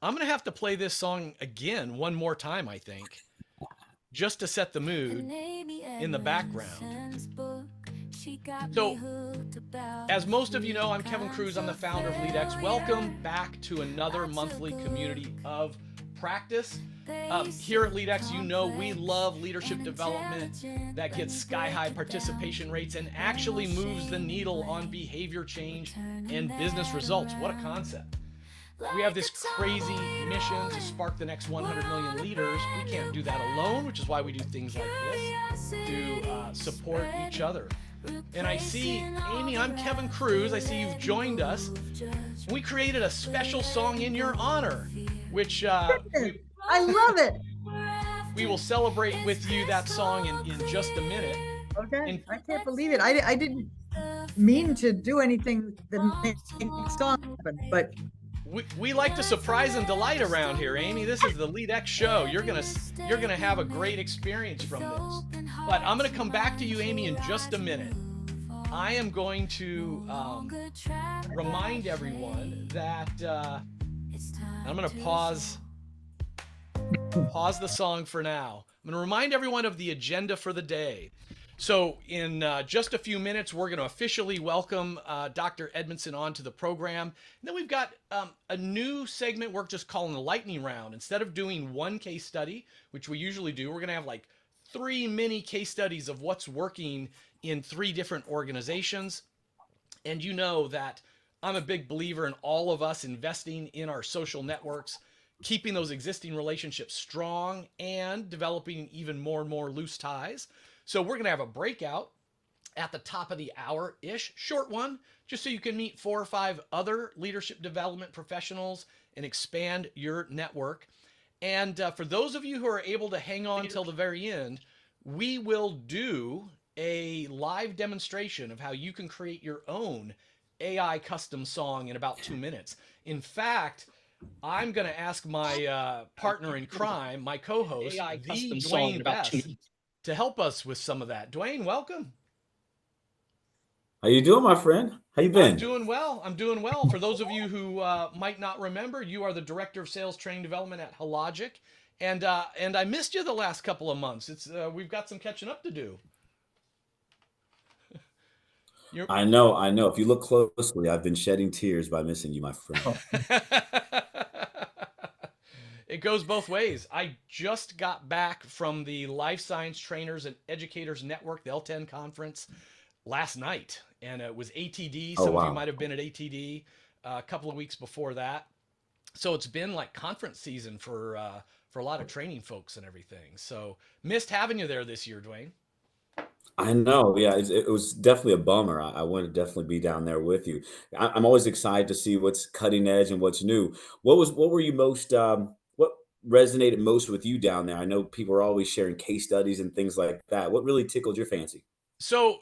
I'm going to have to play this song again one more time, I think, just to set the mood in the background. So, as most of you know, I'm Kevin Cruz. I'm the founder of LeadX. Welcome back to another monthly community of practice. Here at LeadX, you know we love leadership development that gets sky-high participation rates and actually moves the needle on behavior change and business results. What a concept. We have this crazy mission to spark the next 100 million leaders. We can't do that alone, which is why we do things like this to support each other. And I see, Amy, I'm Kevin Cruz. I see you've joined us. We created a special song in your honor, which I love it. we will celebrate with you that song in just a minute. Okay, And I can't believe it. I didn't mean to do anything that makes the song happen, but we like to surprise and delight around here, Amy. This is the LeadX show. You're gonna have a great experience from this. But I'm gonna come back to you, Amy, in just a minute. I am going to remind everyone that I'm going to pause the song for now. I'm going to remind everyone of the agenda for the day. So in just a few minutes, we're going to officially welcome Dr. Edmondson onto the program. And then we've got a new segment we're just calling the lightning round. Instead of doing one case study, which we usually do, we're going to have like 3 mini case studies of what's working in 3 different organizations. And you know that I'm a big believer in all of us investing in our social networks, keeping those existing relationships strong and developing even more and more loose ties. So we're going to have a breakout at the top of the hour-ish, short one, just so you can meet 4 or 5 other leadership development professionals and expand your network. And for those of you who are able to hang on till the very end, we will do a live demonstration of how you can create your own AI custom song in about 2 minutes. In fact, I'm going to ask my partner in crime, my co-host, the Dwayne Best, to help us with some of that. Dwayne, welcome. How you doing, my friend? How you been? I'm doing well. I'm doing well. For those of you who might not remember, you are the Director of Sales Training Development at Hologic. And I missed you the last couple of months. It's we've got some catching up to do. I know. If you look closely, I've been shedding tears by missing you, my friend. It goes both ways. I just got back from the Life Science Trainers and Educators Network, the L10 conference, last night. And it was ATD. Some of you might have been at ATD a couple of weeks before that. So it's been like conference season for a lot of training folks and everything. So missed having you there this year, Dwayne. I know. Yeah, it was definitely a bummer. I want to definitely be down there with you. I'm always excited to see what's cutting edge and what's new. What were you most, what resonated most with you down there? I know people are always sharing case studies and things like that. What really tickled your fancy? So,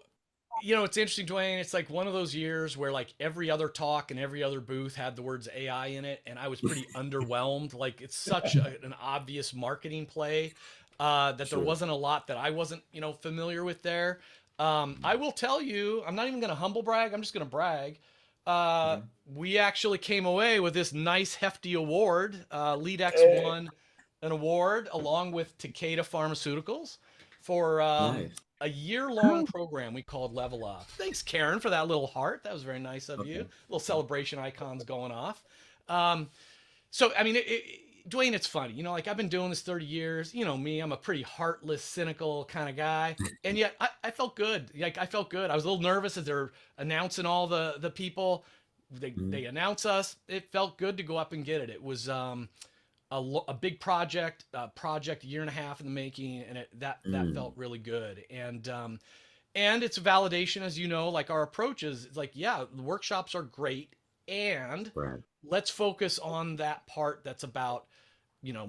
you know, it's interesting, Dwayne. It's like one of those years where like every other talk and every other booth had the words AI in it. And I was pretty underwhelmed. Like it's such an obvious marketing play that there wasn't a lot that I wasn't, familiar with there. I will tell you, I'm not even going to humble brag. I'm just going to brag. We actually came away with this nice hefty award. LeadX won an award along with Takeda Pharmaceuticals for a year-long program we called Level Up. Thanks, Karen, for that little heart. That was very nice of you. Little celebration icons going off. So, I mean, Dwayne, it's funny. Like I've been doing this 30 years. You know me, I'm a pretty heartless, cynical kind of guy. And yet I felt good. Like I felt good. I was a little nervous as they're announcing all the people. They announce us. It felt good to go up and get it. It was a big project, a year and a half in the making, and that felt really good. And it's a validation, as you know, like our approach is like, yeah, the workshops are great, and let's focus on that part that's about,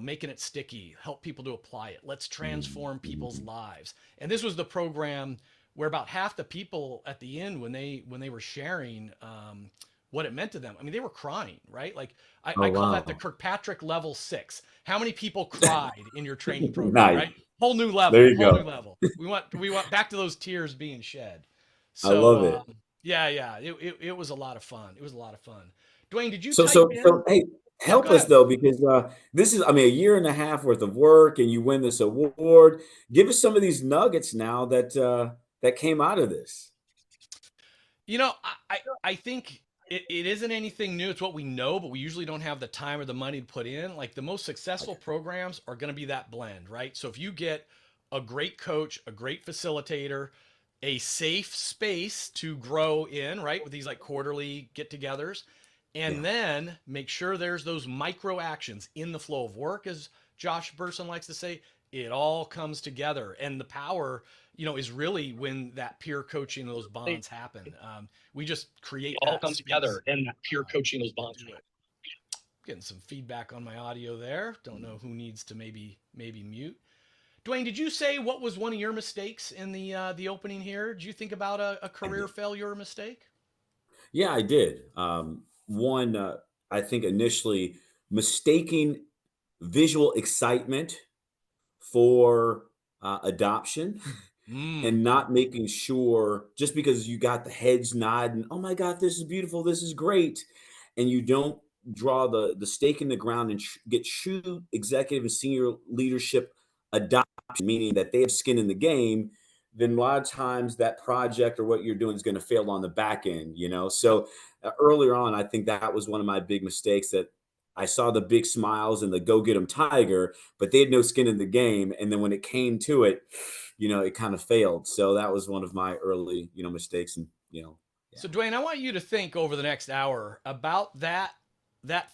making it sticky, help people to apply it. Let's transform people's lives. And this was the program where about half the people at the end, when they were sharing what it meant to them, I mean, they were crying, right? Like I call that the Kirkpatrick level 6. How many people cried in your training program, right? Whole new level. There you go. New level. We want back to those tears being shed. So, I love it. Yeah. It was a lot of fun. It was a lot of fun. Dwayne, did you So hey, Yeah, Help go us ahead. though, because this is, I mean, a year and a half worth of work, and you win this award. Give us some of these nuggets now that that came out of this. You know, I think it isn't anything new. It's what we know, but we usually don't have the time or the money to put in. Like the most successful Okay. programs are going to be that blend, right? So if you get a great coach, a great facilitator, a safe space to grow in, right, with these like quarterly get-togethers, Yeah. and then make sure there's those micro actions in the flow of work, as Josh Burson likes to say, it all comes together. And the power, is really when that peer coaching, those bonds happen. We just It create all that comes space together and that peer coaching those to bonds. do it. Getting some feedback on my audio there. Don't know who needs to maybe mute. Dwayne, did you say what was one of your mistakes in the opening here? Did you think about a I career did. failure or mistake? Yeah, I did. One, I think initially mistaking visual excitement for adoption Mm. and not making sure just because you got the heads nodding, oh my God, this is beautiful, this is great, and you don't draw the stake in the ground and get true executive and senior leadership adoption, meaning that they have skin in the game, then a lot of times that project or what you're doing is going to fail on the back end, you know? Yep. So earlier on, I think that was one of my big mistakes that I saw the big smiles and the go get 'em tiger, but they had no skin in the game. And then when it came to it, it kind of failed. So that was one of my early, mistakes. And, yeah. So Dwayne, I want you to think over the next hour about that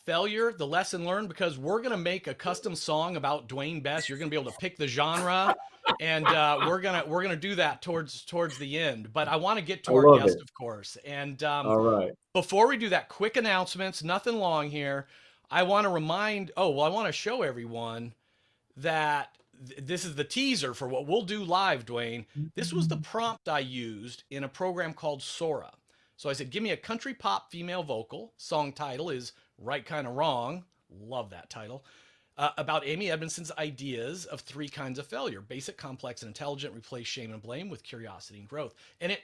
failure, the lesson learned, because we're gonna make a custom song about Dwayne Best. You're gonna be able to pick the genre, and we're gonna do that towards the end. But I want to get I to our love it. guest, of course. And All right. before we do that, quick announcements. Nothing long here. I want to remind. Oh well, I want to show everyone that this is the teaser for what we'll do live, Dwayne. This was the prompt I used in a program called Sora. So I said, give me a country pop female vocal. Song title is Right Kind of Wrong. Love that title. About Amy Edmondson's ideas of three kinds of failure: basic, complex, and intelligent. Replace shame and blame with curiosity and growth. And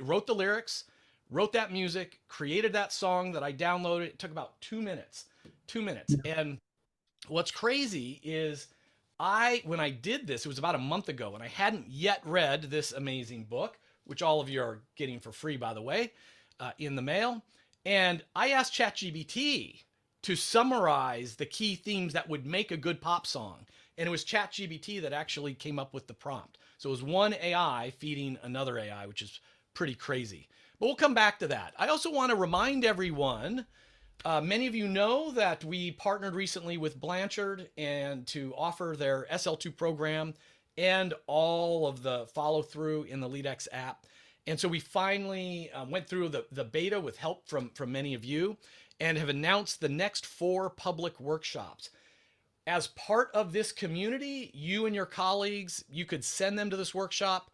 wrote the lyrics, wrote that music, created that song that I downloaded. It took about 2 minutes. 2 minutes. And what's crazy is when I did this, it was about a month ago, and I hadn't yet read this amazing book, which all of you are getting for free, by the way, in the mail. And I asked ChatGPT to summarize the key themes that would make a good pop song. And it was ChatGPT that actually came up with the prompt. So it was one AI feeding another AI, which is pretty crazy. But we'll come back to that. I also want to remind everyone, many of you know that we partnered recently with Blanchard and to offer their SL2 program and all of the follow through in the LeadX app. And so we finally went through the beta with help from many of you and have announced the next 4 public workshops. As part of this community, you and your colleagues, you could send them to this workshop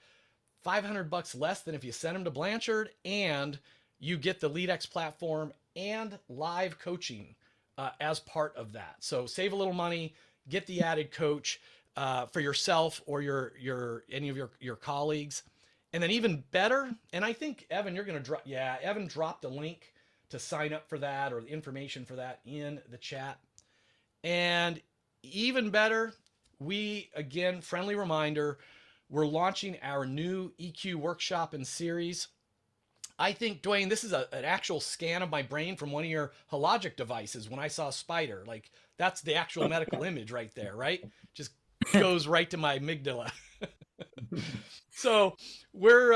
$500 less than if you send them to Blanchard, and you get the LeadX platform and live coaching as part of that. So save a little money, get the added coach for yourself or any of your colleagues. And then even better, and I think Evan, you're going to drop, yeah, Evan dropped a link to sign up for that or the information for that in the chat. And even better, again, friendly reminder, we're launching our new EQ workshop and series. I think, Dwayne, this is an actual scan of my brain from one of your Hologic devices when I saw a spider. Like, that's the actual medical image right there, right? Just goes right to my amygdala. So we're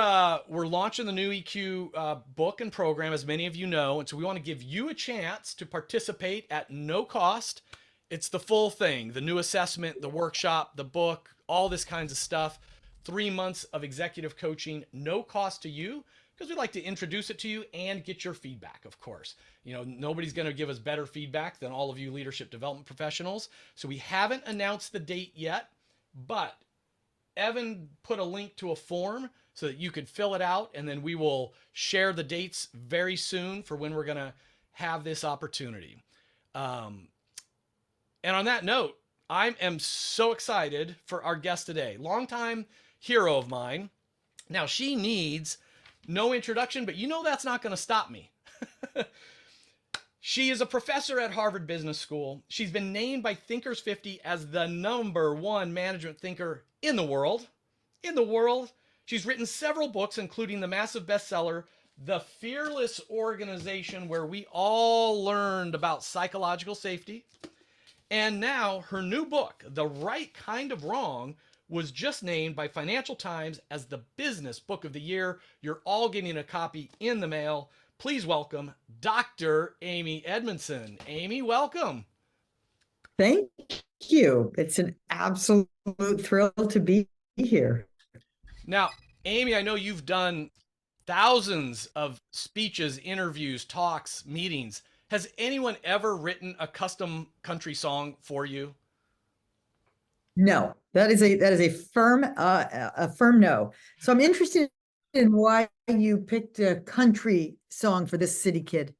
launching the new EQ book and program, as many of you know, and so we want to give you a chance to participate at no cost. It's the full thing: the new assessment, the workshop, the book, all this kinds of stuff. 3 months of executive coaching, no cost to you, because we'd like to introduce it to you and get your feedback, of course. Nobody's going to give us better feedback than all of you leadership development professionals. So we haven't announced the date yet, but Evan put a link to a form so that you could fill it out, and then we will share the dates very soon for when we're going to have this opportunity. And on that note, I am so excited for our guest today. Longtime hero of mine. Now, she needs no introduction, but that's not going to stop me. She is a professor at Harvard Business School. She's been named by Thinkers 50 as the #1 management thinker in the world. In the world. She's written several books, including the massive bestseller, The Fearless Organization, where we all learned about psychological safety. And now her new book, The Right Kind of Wrong, was just named by Financial Times as the Business Book of the Year. You're all getting a copy in the mail. Please welcome Dr. Amy Edmondson. Amy, welcome. Thank you. It's an absolute thrill to be here. Now, Amy, I know you've done thousands of speeches, interviews, talks, meetings. Has anyone ever written a custom country song for you? No, that is a firm no. So I'm interested in why you picked a country song for this city kid.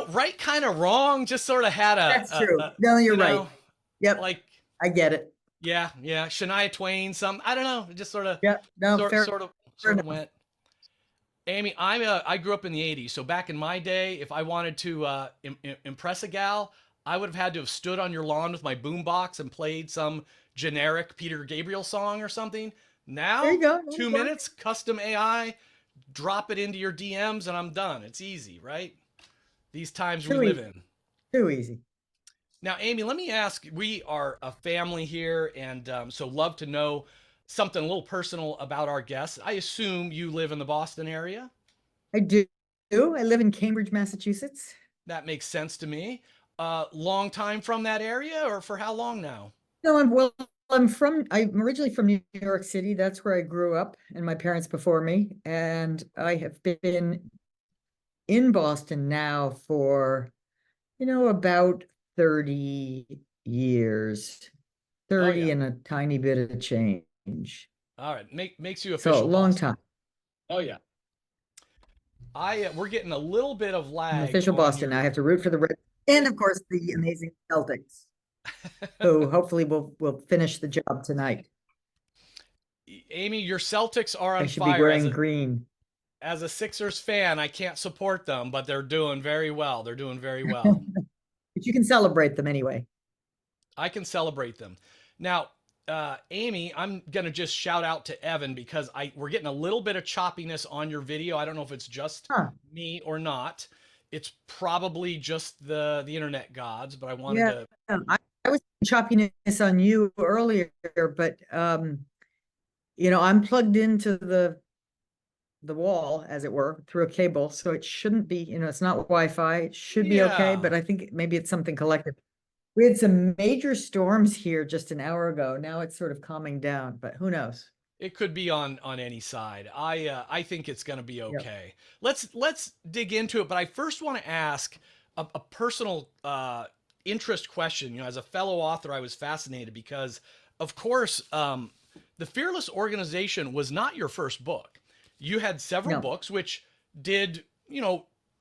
Right kind of wrong just sort of had That's true. No, you're right. Yep. Like, I get it. yeah. Shania Twain, I don't know, it just sort of, Yep. No, sort of enough. went. Amy, I grew up in the 80s. So back in my day, if I wanted to impress a gal, I would have had to have stood on your lawn with my boombox and played some generic Peter Gabriel song or something. Now, There you go. 2 minutes, custom AI, drop it into your DMs, and I'm done. It's easy, right? These times we live in. Too easy. Now, Amy, let me ask, we are a family here, and so love to know something a little personal about our guests. I assume you live in the Boston area? I do. I live in Cambridge, Massachusetts. That makes sense to me. Long time from that area, or for how long now? No, I'm originally from New York City. That's where I grew up, and my parents before me. And I have been in Boston now for, about 30 years, 30 and a tiny bit of change. All right. Makes you official. So a long Boston. time. Oh yeah. We're getting a little bit of lag. I'm official Boston. I have to root for the Reds and of course the amazing Celtics, who hopefully will finish the job tonight. Amy, your Celtics are on I should fire. be wearing green. As a Sixers fan, I can't support them, but they're doing very well. They're doing very well. But you can celebrate them anyway. I can celebrate them. Now, Amy, I'm going to just shout out to Evan because we're getting a little bit of choppiness on your video. I don't know if it's just me or not. It's probably just the internet gods, but I wanted to. I was choppiness on you earlier, but I'm plugged into the wall, as it were, through a cable, so it shouldn't be, it's not Wi-Fi. It should be okay, but I think maybe it's something collective. We had some major storms here just an hour ago. Now it's sort of calming down, but who knows? It could be on any side. I think it's going to be okay. Yep. Let's dig into it, but I first want to ask a personal interest question. As a fellow author, I was fascinated because, of course, The Fearless Organization was not your first book. You had several books which did,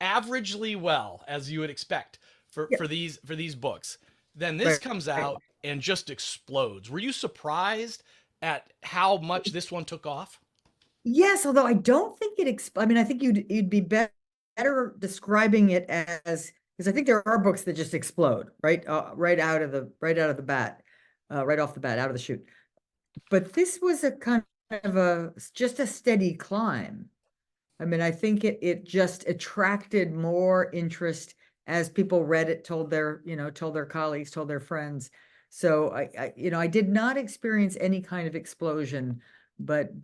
averagely well, as you would expect for these books. Then this comes out and just explodes. Were you surprised at how much this one took off? Yes, although I don't think I think you'd be better describing it as, because I think there are books that just explode right out of the bat, right off the bat, out of the chute. But this was a kind of just a steady climb. I mean, I think it just attracted more interest as people read it, told their colleagues, told their friends. So I did not experience any kind of explosion, but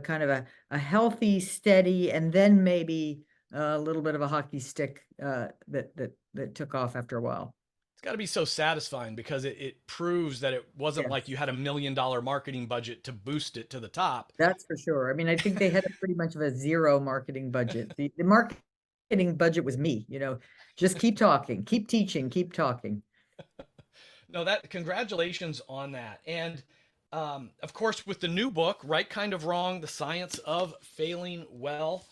kind of a healthy, steady, and then maybe a little bit of a hockey stick that took off after a while. It's got to be so satisfying because it proves that it wasn't like you had $1 million marketing budget to boost it to the top. That's for sure. I mean, I think they had pretty much of a zero marketing budget. The marketing budget was me, just keep talking, keep teaching, keep talking. No, congratulations on that. And of course, with the new book, Right Kind of Wrong, The Science of Failing Well,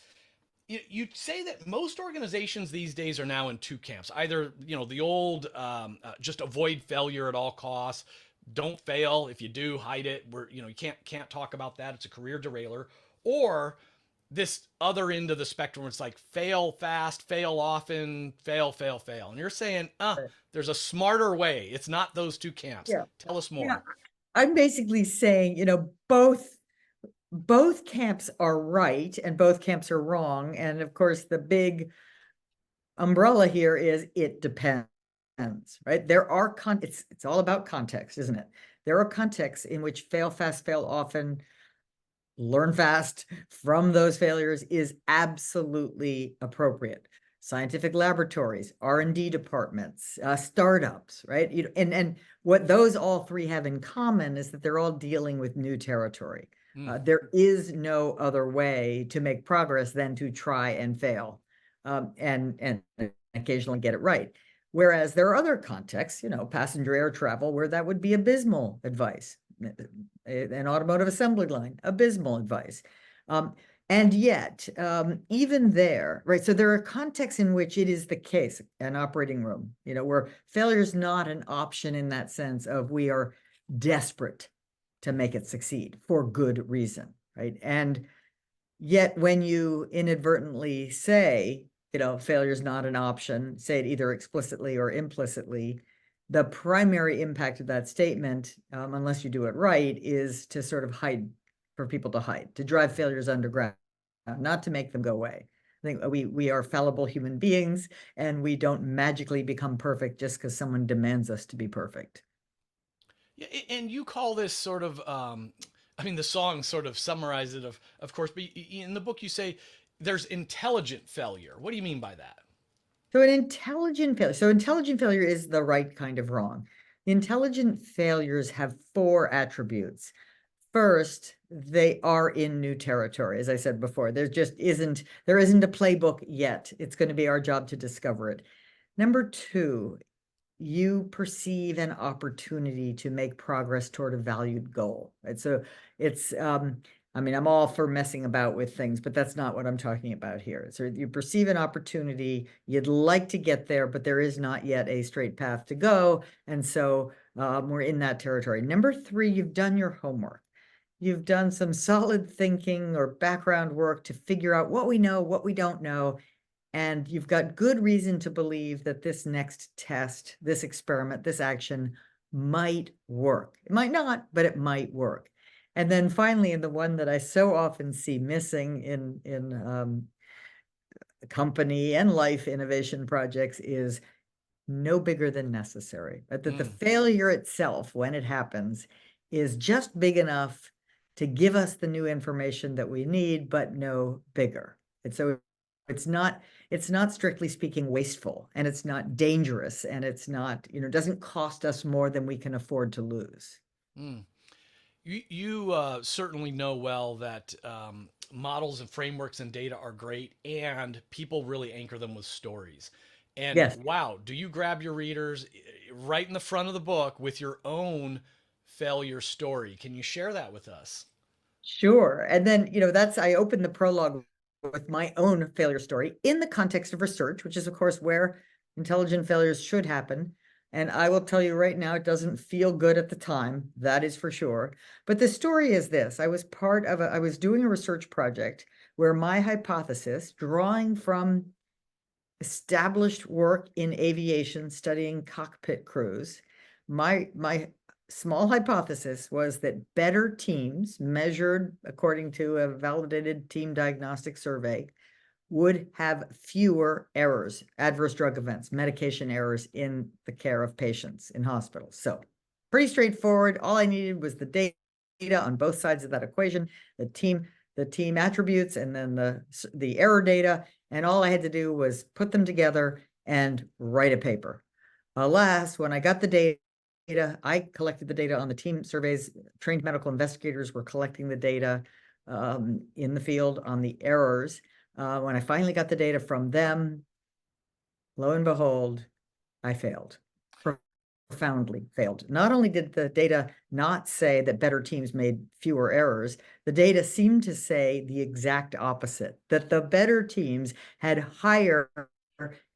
you say that most organizations these days are now in two camps. Either, the old just avoid failure at all costs, don't fail. If you do, hide it. You can't talk about that. It's a career derailer. Or this other end of the spectrum where it's like fail fast, fail often, fail, fail, fail. And you're saying, Right. there's a smarter way. It's not those two camps. Yeah. Tell us Yeah. more. I'm basically saying, both camps are right and both camps are wrong. And of course, the big umbrella here is it depends, right? It's all about context, isn't it? There are contexts in which fail fast, fail often, learn fast from those failures is absolutely appropriate. Scientific laboratories, R&D departments, startups, right? And what those all three have in common is that they're all dealing with new territory. There is no other way to make progress than to try and fail, and occasionally get it right. Whereas there are other contexts, passenger air travel, where that would be abysmal advice. An automotive assembly line, abysmal advice. And yet, even there, right? So there are contexts in which it is the case, an operating room, where failure is not an option in that sense of we are desperate to make it succeed for good reason, right? And yet when you inadvertently say, failure is not an option, say it either explicitly or implicitly, the primary impact of that statement, unless you do it right, is to sort of hide, for people to hide, to drive failures underground, not to make them go away. I think we are fallible human beings, and we don't magically become perfect just because someone demands us to be perfect. Yeah, and you call this sort of, I mean, the song sort of summarizes it, of course, but in the book you say there's intelligent failure. What do you mean by that? So intelligent failure is the right kind of wrong. Intelligent failures have 4 attributes. First, they are in new territory. As I said before, there isn't a playbook yet. It's going to be our job to discover it. Number 2, you perceive an opportunity to make progress toward a valued goal. Right? So it's, I mean, I'm all for messing about with things, but that's not what I'm talking about here. So you perceive an opportunity, you'd like to get there, but there is not yet a straight path to go. And so we're in that territory. Number 3, you've done your homework. You've done some solid thinking or background work to figure out what we know, what we don't know, and you've got good reason to believe that this next test, this experiment, this action might work. It might not, but it might work. And then finally, and the one that I so often see missing in company and life innovation projects is no bigger than necessary. That the failure itself, when it happens, is just big enough to give us the new information that we need, but no bigger. And so it's not strictly speaking wasteful, and it's not dangerous, and it's not, doesn't cost us more than we can afford to lose. You certainly know well that models and frameworks and data are great, and people really anchor them with stories. And Yes. wow, do you grab your readers right in the front of the book with your own failure story? Can you share that with us? Sure. And then, I open the prologue with my own failure story in the context of research, which is, of course, where intelligent failures should happen. And I will tell you right now, it doesn't feel good at the time. That is for sure. But the story is this. I was doing a research project where my hypothesis, drawing from established work in aviation, studying cockpit crews, my small hypothesis was that better teams, measured according to a validated team diagnostic survey, would have fewer errors, adverse drug events, medication errors in the care of patients in hospitals. So pretty straightforward. All I needed was the data on both sides of that equation, the team attributes, and then the error data. And all I had to do was put them together and write a paper. Alas, when I got the data, I collected the data on the team surveys. Trained medical investigators were collecting the data in the field on the errors. When I finally got the data from them, lo and behold, I failed. Profoundly failed. Not only did the data not say that better teams made fewer errors, the data seemed to say the exact opposite, that the better teams had higher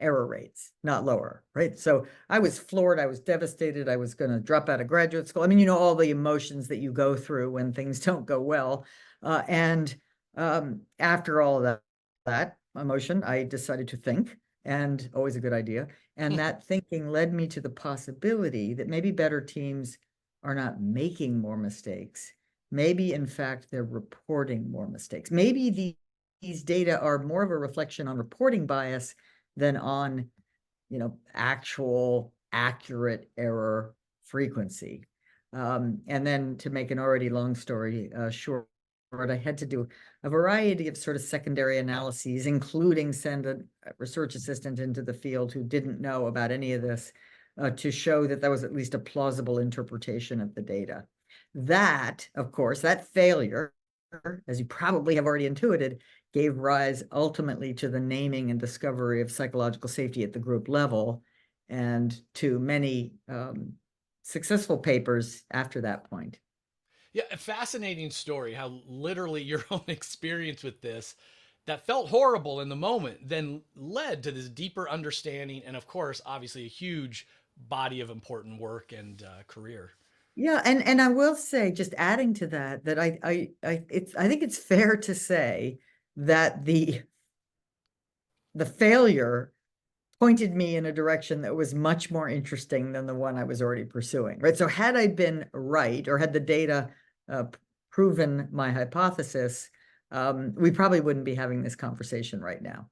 error rates, not lower, right? So I was floored. I was devastated. I was going to drop out of graduate school. I mean, all the emotions that you go through when things don't go well. And After all of that emotion, I decided to think, and always a good idea. And that thinking led me to the possibility that maybe better teams are not making more mistakes. Maybe, in fact, they're reporting more mistakes. Maybe these data are more of a reflection on reporting bias than on, actual accurate error frequency. And then to make an already long story short, I had to do a variety of sort of secondary analyses, including send a research assistant into the field who didn't know about any of this to show that was at least a plausible interpretation of the data. That, of course, that failure, as you probably have already intuited, gave rise ultimately to the naming and discovery of psychological safety at the group level and to many successful papers after that point. Yeah, a fascinating story how literally your own experience with this that felt horrible in the moment then led to this deeper understanding and of course obviously a huge body of important work and career. Yeah, and I will say, just adding to that, that I think it's fair to say that the failure pointed me in a direction that was much more interesting than the one I was already pursuing, right? So had I been right, or had the data proven my hypothesis, we probably wouldn't be having this conversation right now.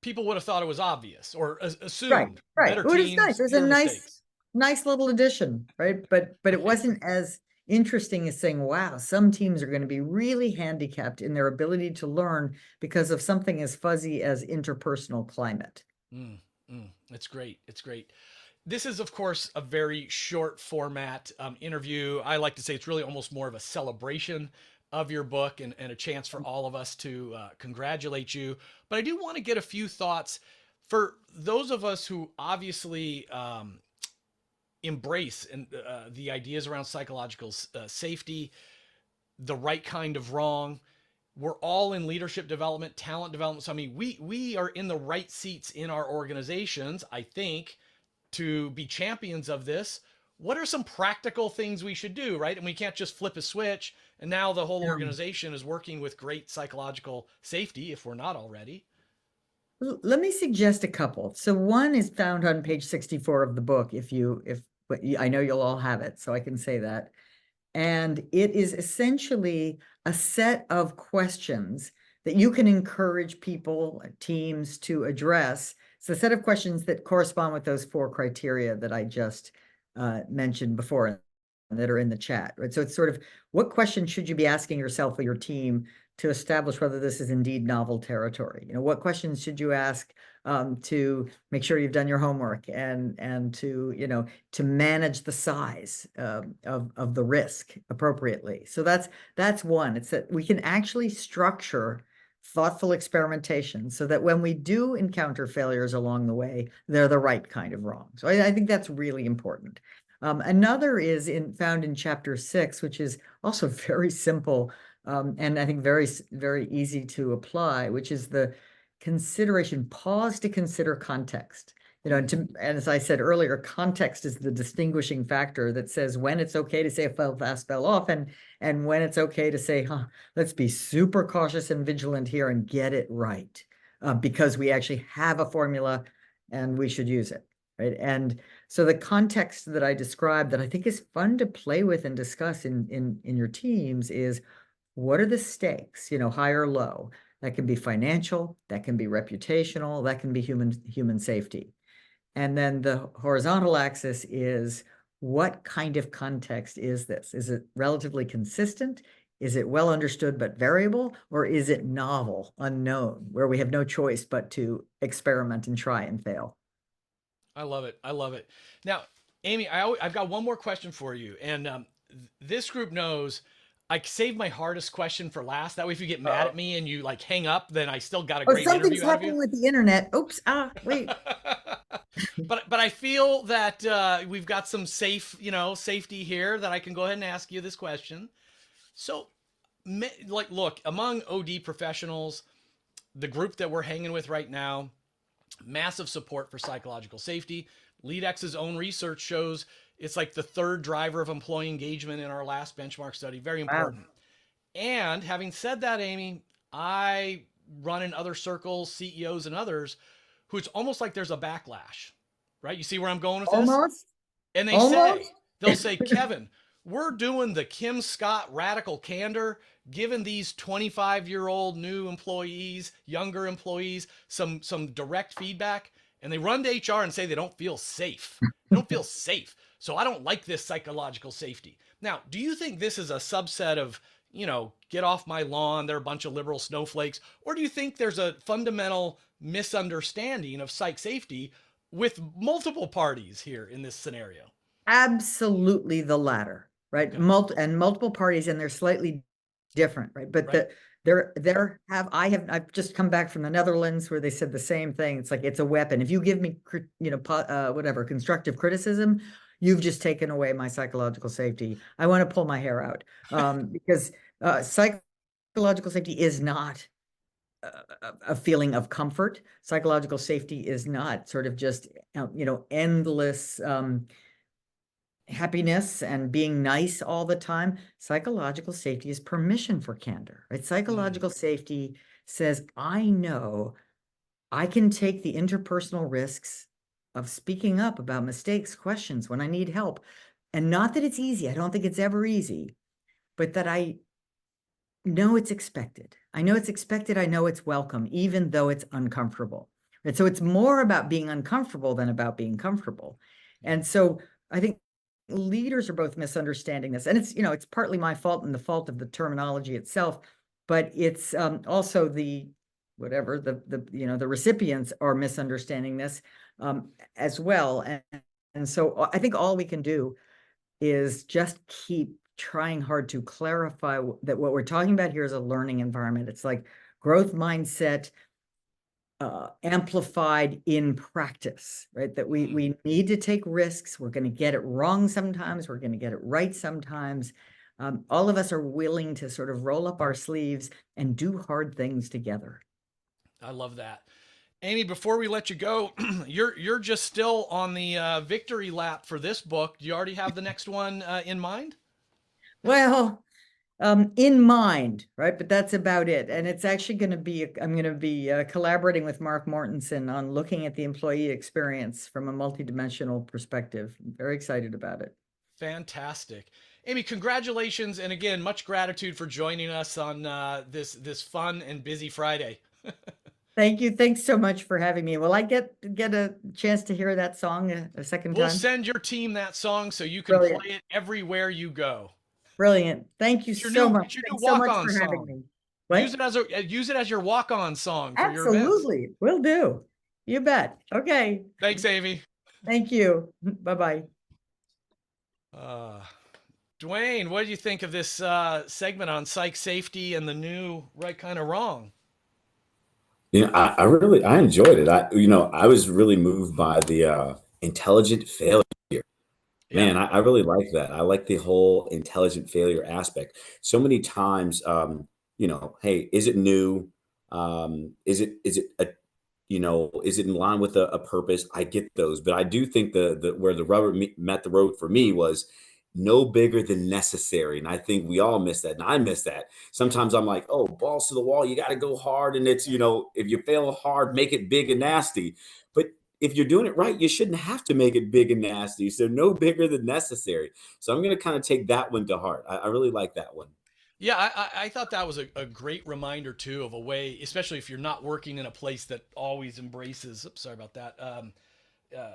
People would have thought it was obvious or Right, assumed right. better It was nice. teams, It was a fewer mistakes. nice little addition, right? But it wasn't as interesting as saying, wow, some teams are going to be really handicapped in their ability to learn because of something as fuzzy as interpersonal climate. It's great. It's great. This is, of course, a very short format interview. I like to say it's really almost more of a celebration of your book and a chance for all of us to congratulate you. But I do want to get a few thoughts for those of us who obviously embrace and the ideas around psychological safety, the right kind of wrong. We're all in leadership development, talent development. So I mean, we are in the right seats in our organizations, I think, to be champions of this. What are some practical things we should do, right? And we can't just flip a switch and now the whole Yeah. organization is working with great psychological safety if we're not already. Let me suggest a couple. So one is found on page 64 of the book, but I know you'll all have it, so I can say that. And it is essentially a set of questions that you can encourage people, teams to address. It's a set of questions that correspond with those 4 criteria that I just mentioned before and that are in the chat, right? So it's sort of, what questions should you be asking yourself or your team to establish whether this is indeed novel territory? What questions should you ask to make sure you've done your homework and to manage the size of the risk appropriately? So that's one. It's that we can actually structure thoughtful experimentation so that when we do encounter failures along the way, they're the right kind of wrong. So I think that's really important. Another is found in chapter 6, which is also very simple and I think very, very easy to apply, which is the consideration, pause to consider context. And as I said earlier, context is the distinguishing factor that says when it's okay to say fell fast, fell off, and when it's okay to say, let's be super cautious and vigilant here and get it right, because we actually have a formula and we should use it, right? And so the context that I described that I think is fun to play with and discuss in your teams is, what are the stakes, high or low? That can be financial, that can be reputational, that can be human safety. And then the horizontal axis is, what kind of context is this? Is it relatively consistent? Is it well understood but variable? Or is it novel, unknown, where we have no choice but to experiment and try and fail? I love it. I love it. Now, Amy, I've got one more question for you. And this group knows I saved my hardest question for last. That way, if you get mad at me and you like hang up, then I still got a Oh, great something's interview out of you. happening with the internet. Oops. Wait. But I feel that we've got some safety here that I can go ahead and ask you this question. So, like, look, among OD professionals, the group that we're hanging with right now, massive support for psychological safety. LeadX's own research shows it's like the 3rd driver of employee engagement in our last benchmark study. Very Wow. important. And having said that, Amy, I run in other circles, CEOs and others, who it's almost like there's a backlash, right? You see where I'm going with this? Almost, And almost. they'll say, Kevin, we're doing the Kim Scott radical candor, giving these 25-year-old new employees, younger employees, some direct feedback. And they run to HR and say they don't feel safe. They don't feel safe. So I don't like this psychological safety. Now, do you think this is a subset of, get off my lawn, they're a bunch of liberal snowflakes? Or do you think there's a fundamental misunderstanding of psych safety with multiple parties here in this scenario? Absolutely the latter, right? Okay. Multiple parties, and they're slightly different, right? But Right. I've just come back from the Netherlands where they said the same thing. It's like, it's a weapon. If you give me, whatever, constructive criticism, you've just taken away my psychological safety. I want to pull my hair out, because psychological safety is not a feeling of comfort. Psychological safety is not sort of just, endless, happiness and being nice all the time. Psychological safety is permission for candor, right? Psychological safety says, I know I can take the interpersonal risks of speaking up about mistakes, questions when I need help. And not that it's easy. I don't think it's ever easy, but that I know it's expected. I know it's expected. I know it's welcome, even though it's uncomfortable. And so it's more about being uncomfortable than about being comfortable. And so I think leaders are both misunderstanding this, and it's partly my fault and the fault of the terminology itself, but it's also the recipients are misunderstanding this as well. And so I think all we can do is just keep trying hard to clarify that what we're talking about here is a learning environment. It's like growth mindset amplified in practice, right? That we need to take risks. We're going to get it wrong sometimes. We're going to get it right sometimes. All of us are willing to sort of roll up our sleeves and do hard things together. I love that. Amy, before we let you go, you're just still on the victory lap for this book. Do you already have the next one in mind? Well, in mind, right? But that's about it. And it's actually going to be, I'm going to be collaborating with Mark Mortensen on looking at the employee experience from a multidimensional perspective. I'm very excited about it. Fantastic. Amy, congratulations. And again, much gratitude for joining us on this fun and busy Friday. Thank you. Thanks so much for having me. Will I get a chance to hear that song a second We'll time? send your team that song so you can Brilliant. play it everywhere you go. Brilliant. Thank you so much. It's your new Thanks so much walk-on for having song. me. What? Use it as your walk-on song for your events. Absolutely. Will do. You bet. Okay. Thanks, Amy. Thank you. Bye-bye. Dwayne, what do you think of this segment on psych safety and the new right kind of wrong? I enjoyed it. I was really moved by the intelligent failure. Man, I really like that. I like the whole intelligent failure aspect. So many times, hey, is it new? Is it in line with a purpose? I get those, but I do think the where the rubber met the road for me was no bigger than necessary, and I think we all miss that, and I miss that. Sometimes I'm like, oh, balls to the wall, you got to go hard, and it's if you fail hard, make it big and nasty. But if you're doing it right, you shouldn't have to make it big and nasty. So no bigger than necessary. So I'm going to kind of take that one to heart. I really like that one. Yeah, I thought that was a great reminder too of a way, especially if you're not working in a place that always embraces. Oops, sorry about that. Uh,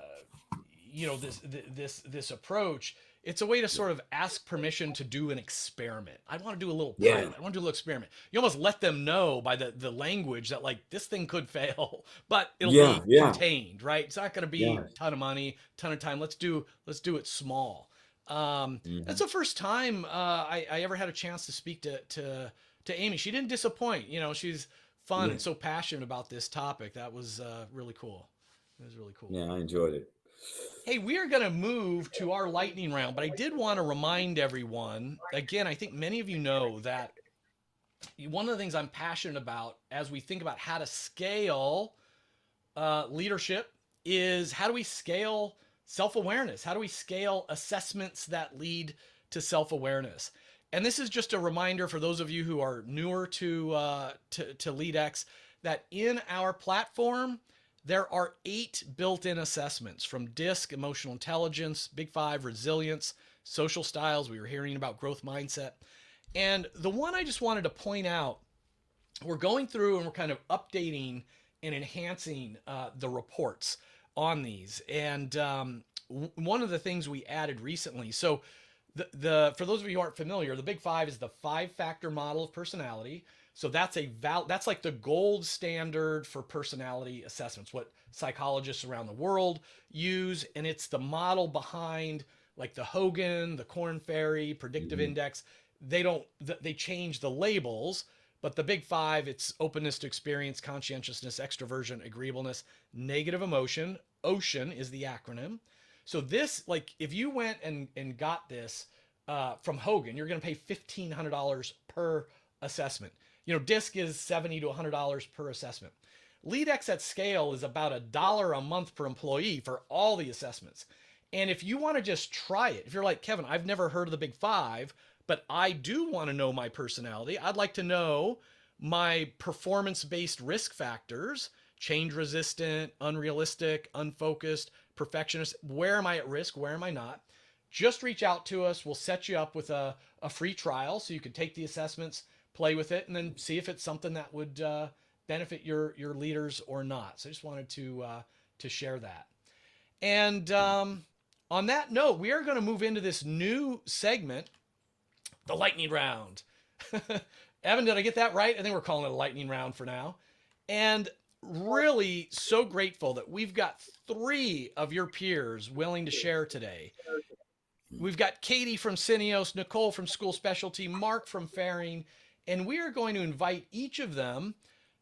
this approach. It's a way to sort of ask permission to do an experiment. I want to do a little Yeah. pilot. I want to do a little experiment. You almost let them know by the language that like this thing could fail, but it'll Yeah. be Yeah. contained, right? It's not going to be Yeah. a ton of money, ton of time. Let's do it small. That's Mhm. the first time I ever had a chance to speak to Amy. She didn't disappoint. She's fun Yeah. and so passionate about this topic. That was really cool. It was really cool. Yeah. I enjoyed it. Hey, we are going to move to our lightning round, but I did want to remind everyone again. I think many of you know that one of the things I'm passionate about as we think about how to scale leadership is how do we scale self awareness? How do we scale assessments that lead to self awareness? And this is just a reminder for those of you who are newer to LeadX that in our platform, there are 8 built-in assessments from DISC, emotional intelligence, Big Five, resilience, social styles. We were hearing about growth mindset. And the one I just wanted to point out, we're going through and we're kind of updating and enhancing the reports on these. And one of the things we added recently, so the for those of you who aren't familiar, the Big Five is the 5-factor model of personality. So that's like the gold standard for personality assessments, what psychologists around the world use, and it's the model behind like the Hogan, the Korn Ferry, predictive index. They change the labels, but the Big Five, it's openness to experience, conscientiousness, extroversion, agreeableness, negative emotion. OCEAN is the acronym. So this, like, if you went and got this from Hogan, you're going to pay $1,500 per assessment. You know, DISC is $70 to $100 per assessment. LeadX at scale is about $1 a month per employee for all the assessments. And if you want to just try it, if you're like, Kevin, I've never heard of the Big Five, but I do want to know my personality. I'd like to know my performance-based risk factors, change resistant, unrealistic, unfocused, perfectionist. Where am I at risk? Where am I not? Just reach out to us. We'll set you up with a free trial so you can take the assessments, play with it, and then see if it's something that would benefit your leaders or not. So I just wanted to share that. And on that note, we are going to move into this new segment, the lightning round. Evan, did I get that right? I think we're calling it a lightning round for now. And really so grateful that we've got 3 of your peers willing to share today. We've got Katie from Cineos, Nicole from School Specialty, Mark from Faring, and we are going to invite each of them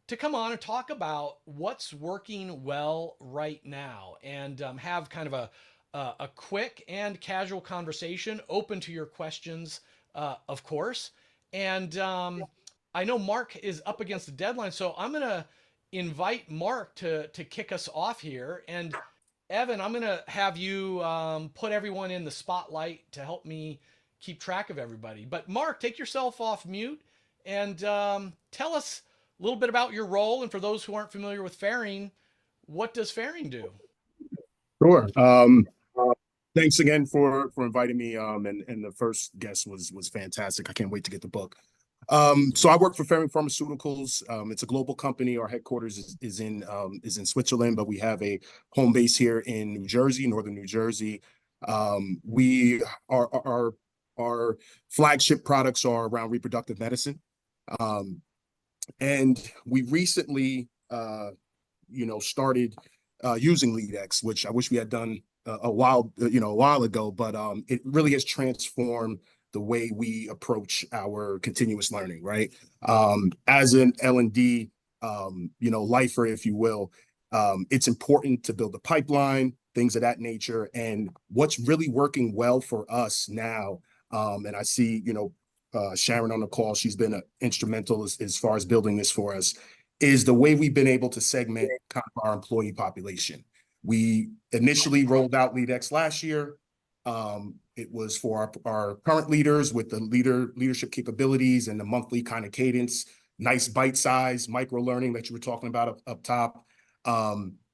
to come on and talk about what's working well right now, and have kind of a quick and casual conversation, open to your questions, of course. And I know Mark is up against the deadline, so I'm going to invite Mark to kick us off here. And Evan, I'm going to have you put everyone in the spotlight to help me keep track of everybody. But Mark, take yourself off mute and tell us a little bit about your role. And for those who aren't familiar with Faring, what does Faring do? Sure. Thanks again for inviting me. And the first guest was fantastic. I can't wait to get the book. So I work for Faring Pharmaceuticals. It's a global company. Our headquarters is in Switzerland, but we have a home base here in New Jersey, northern New Jersey. We our flagship products are around reproductive medicine. And we recently started using LeadX, which I wish we had done a while ago, but it really has transformed the way we approach our continuous learning, right? As an L&D, lifer, if you will, it's important to build a pipeline, things of that nature. And what's really working well for us now, and I see, Sharon on the call, she's been instrumental as far as building this for us, is the way we've been able to segment kind of our employee population. We initially rolled out LeadX last year. It was for our current leaders with the leadership capabilities and the monthly kind of cadence, nice bite size, micro learning that you were talking about up top.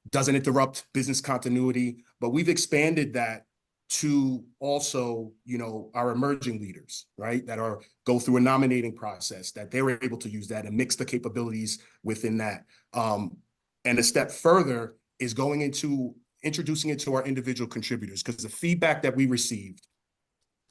Doesn't interrupt business continuity, but we've expanded that to also, our emerging leaders, right? That go through a nominating process, that they were able to use that and mix the capabilities within that. And a step further is going into introducing it to our individual contributors, because the feedback that we received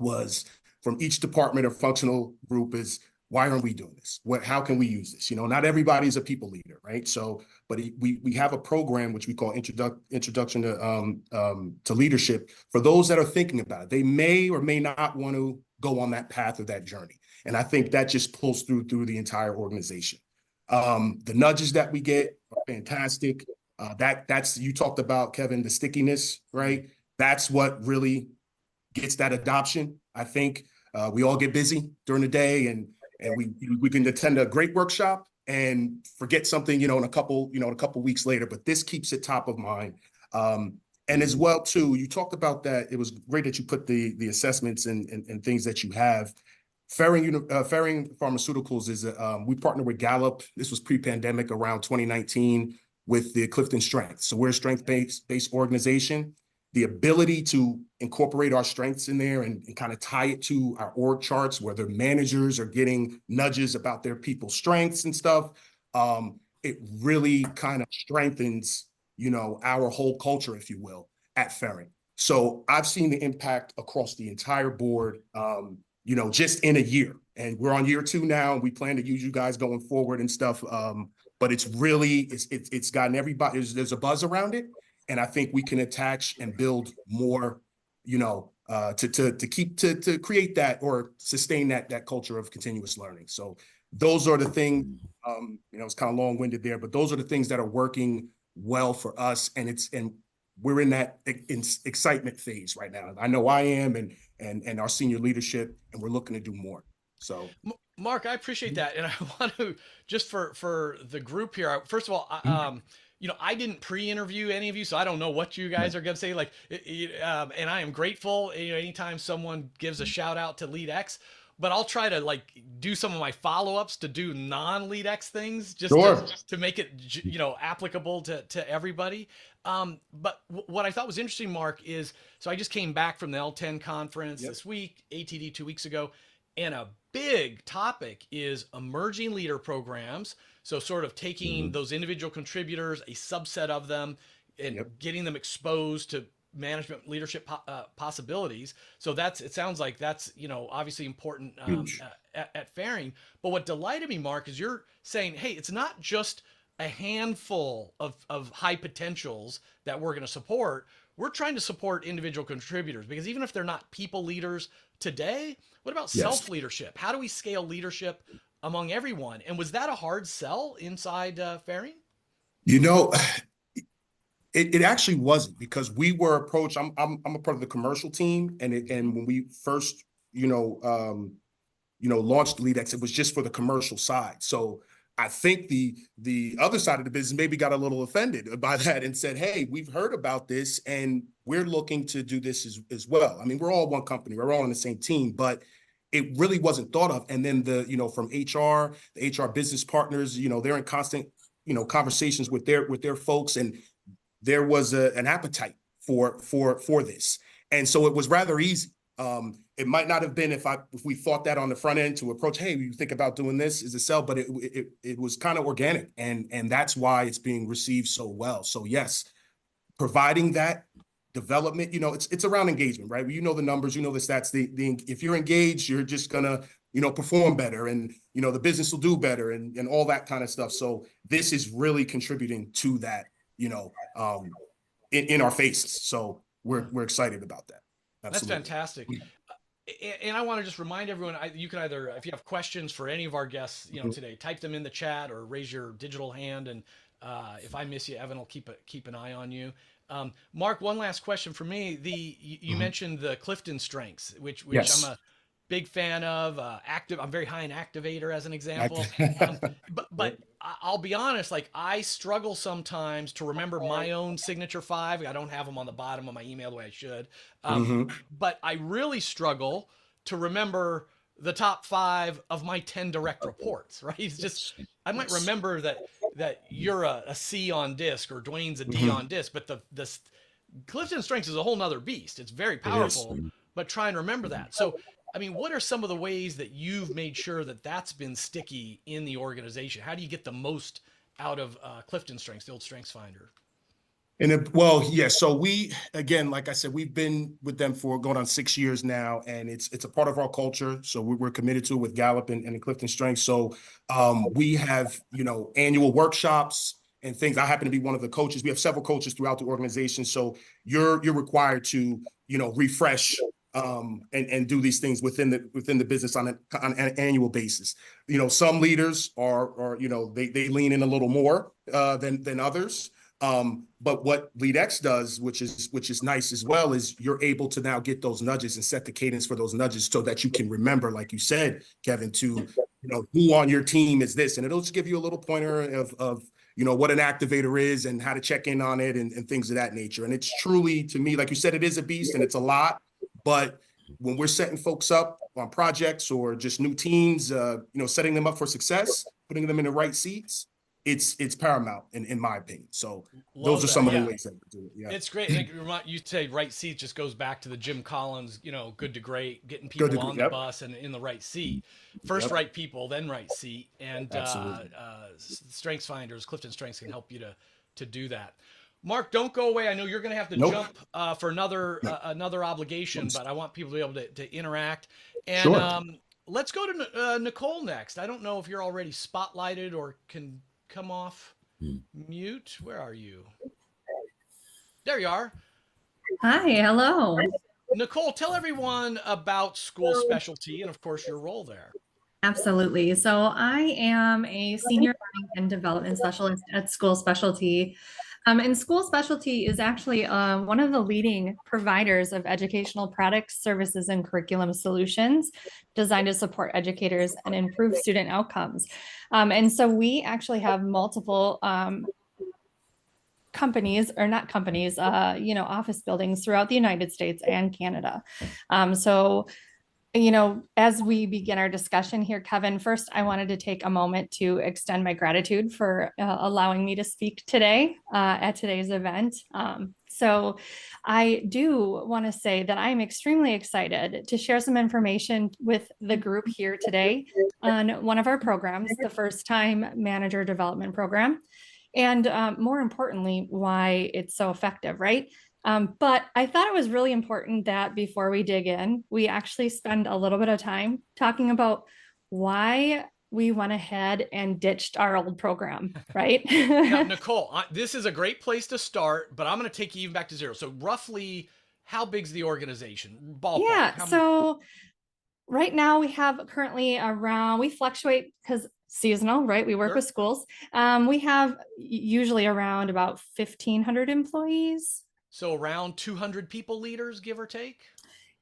was from each department or functional group is, why aren't we doing this? How can we use this? Not everybody's a people leader, right? So, but we have a program which we call Introduction to Leadership for those that are thinking about it. They may or may not want to go on that path or that journey. And I think that just pulls through the entire organization. The nudges that we get are fantastic. That's, you talked about, Kevin, the stickiness, right? That's what really gets that adoption. I think we all get busy during the day, and we can attend a great workshop and forget something, in a couple weeks later, but this keeps it top of mind. And as well, too, you talked about that. It was great that you put the assessments and things that you have. Ferring Pharmaceuticals is we partnered with Gallup. This was pre-pandemic around 2019 with the Clifton Strength. So we're a strength-based organization. The ability to incorporate our strengths in there and kind of tie it to our org charts where their managers are getting nudges about their people's strengths and stuff. It really kind of strengthens, our whole culture, if you will, at Ferring. So I've seen the impact across the entire board, just in a year. And we're on year 2 now. And we plan to use you guys going forward and stuff. But it's really, it's gotten everybody, there's a buzz around it. And I think we can attach and build more, to create that or sustain that culture of continuous learning. So those are the things, it's kind of long-winded there, but those are the things that are working well for us. And we're in that excitement phase right now. I know I am, and our senior leadership, and we're looking to do more. So, Mark, I appreciate that, and I want to just for the group here. First of all, I didn't pre-interview any of you, so I don't know what you guys are going to say. And I am grateful. Anytime someone gives a shout out to LeadX. But I'll try to do some of my follow-ups to do non-LeadX things just to make it, applicable to everybody. But what I thought was interesting, Mark, is, so I just came back from the L10 conference this week, ATD 2 weeks ago, and a big topic is emerging leader programs. So sort of taking those individual contributors, a subset of them, and getting them exposed to management leadership possibilities. So it sounds like that's, obviously important at Ferring. But what delighted me, Mark, is you're saying, hey, it's not just a handful of high potentials that we're going to support. We're trying to support individual contributors, because even if they're not people leaders today, what about self-leadership? How do we scale leadership among everyone? And was that a hard sell inside Ferring? It actually wasn't, because we were approached. I'm a part of the commercial team, and when we first launched LeadX, it was just for the commercial side. So I think the other side of the business maybe got a little offended by that and said, "Hey, we've heard about this, and we're looking to do this as well." I mean, we're all one company, we're all on the same team, but it really wasn't thought of. And then from HR, the HR business partners, they're in constant conversations with their folks, and there was an appetite for this. And so it was rather easy. It might not have been if we thought that on the front end to approach, hey, you think about doing this as a sell, but it was kind of organic. And that's why it's being received so well. So yes, providing that development, it's around engagement, right? The numbers, the stats, if you're engaged, you're just gonna, perform better, and, the business will do better, and all that kind of stuff. So this is really contributing to that, in our faces. So we're excited about that. Absolutely. That's fantastic. And I want to just remind everyone, you can either, if you have questions for any of our guests, today, type them in the chat or raise your digital hand. And if I miss you, Evan will keep an eye on you. Mark, one last question for me. You mentioned the Clifton strengths, which Yes. I'm a big fan of. I'm very high in Activator as an example. But I'll be honest, I struggle sometimes to remember my own signature 5. I don't have them on the bottom of my email the way I should. But I really struggle to remember the top 5 of my 10 direct reports, right? It's just, I might remember that you're a C on disc or Dwayne's a D on disc, but the Clifton strengths is a whole nother beast. It's very powerful, but try and remember that. So, I mean, what are some of the ways that you've made sure that that's been sticky in the organization? How do you get the most out of Clifton Strengths, the old Strengths Finder? So we, again, like I said, we've been with them for going on 6 years now, and it's a part of our culture. So we're committed to it with Gallup and Clifton Strengths. So we have, annual workshops and things. I happen to be one of the coaches. We have several coaches throughout the organization. So you're required to, refresh and do these things within the business on an annual basis. Some leaders are they lean in a little more than others. But what LeadX does, which is nice as well, is you're able to now get those nudges and set the cadence for those nudges so that you can remember, like you said, Kevin, to who on your team is this, and it'll just give you a little pointer of what an activator is and how to check in on it and things of that nature. And it's truly, to me, like you said, it is a beast and it's a lot, but when we're setting folks up on projects or just new teams, setting them up for success, putting them in the right seats, it's paramount in my opinion. So Love those are that. some of the Yeah. ways that we do it. Yeah. It's great. I think you say right seat just goes back to the Jim Collins, good to great, getting Good people to on the yep. bus and in the right seat. First Yep. right people, then right seat. And Absolutely. Strengths Finders, Clifton Strengths can help you to do that. Mark, don't go away. I know you're going to have to Nope. jump for another No. another obligation, but I want people to be able to interact. And Sure. let's go to Nicole next. I don't know if you're already spotlighted or can come off mute. Where are you? There you are. Hi, hello. Nicole, tell everyone about School Specialty and, of course, your role there. Absolutely. So I am a senior learning and development specialist at School Specialty. And School Specialty is actually one of the leading providers of educational products, services, and curriculum solutions designed to support educators and improve student outcomes. And so we actually have multiple companies, or not companies, office buildings throughout the United States and Canada. As we begin our discussion here, Kevin, first, I wanted to take a moment to extend my gratitude for allowing me to speak today at today's event. So I do want to say that I'm extremely excited to share some information with the group here today on one of our programs, the First Time Manager Development Program. And more importantly, why it's so effective, right? But I thought it was really important that before we dig in, we actually spend a little bit of time talking about why we went ahead and ditched our old program, right? Now, Nicole, this is a great place to start, but I'm going to take you even back to zero. So roughly, how big's the organization? Ballpark. Yeah, so right now we have currently around, we fluctuate because seasonal, right? We work Sure. with schools. We have usually around about 1,500 employees. So around 200 people leaders, give or take?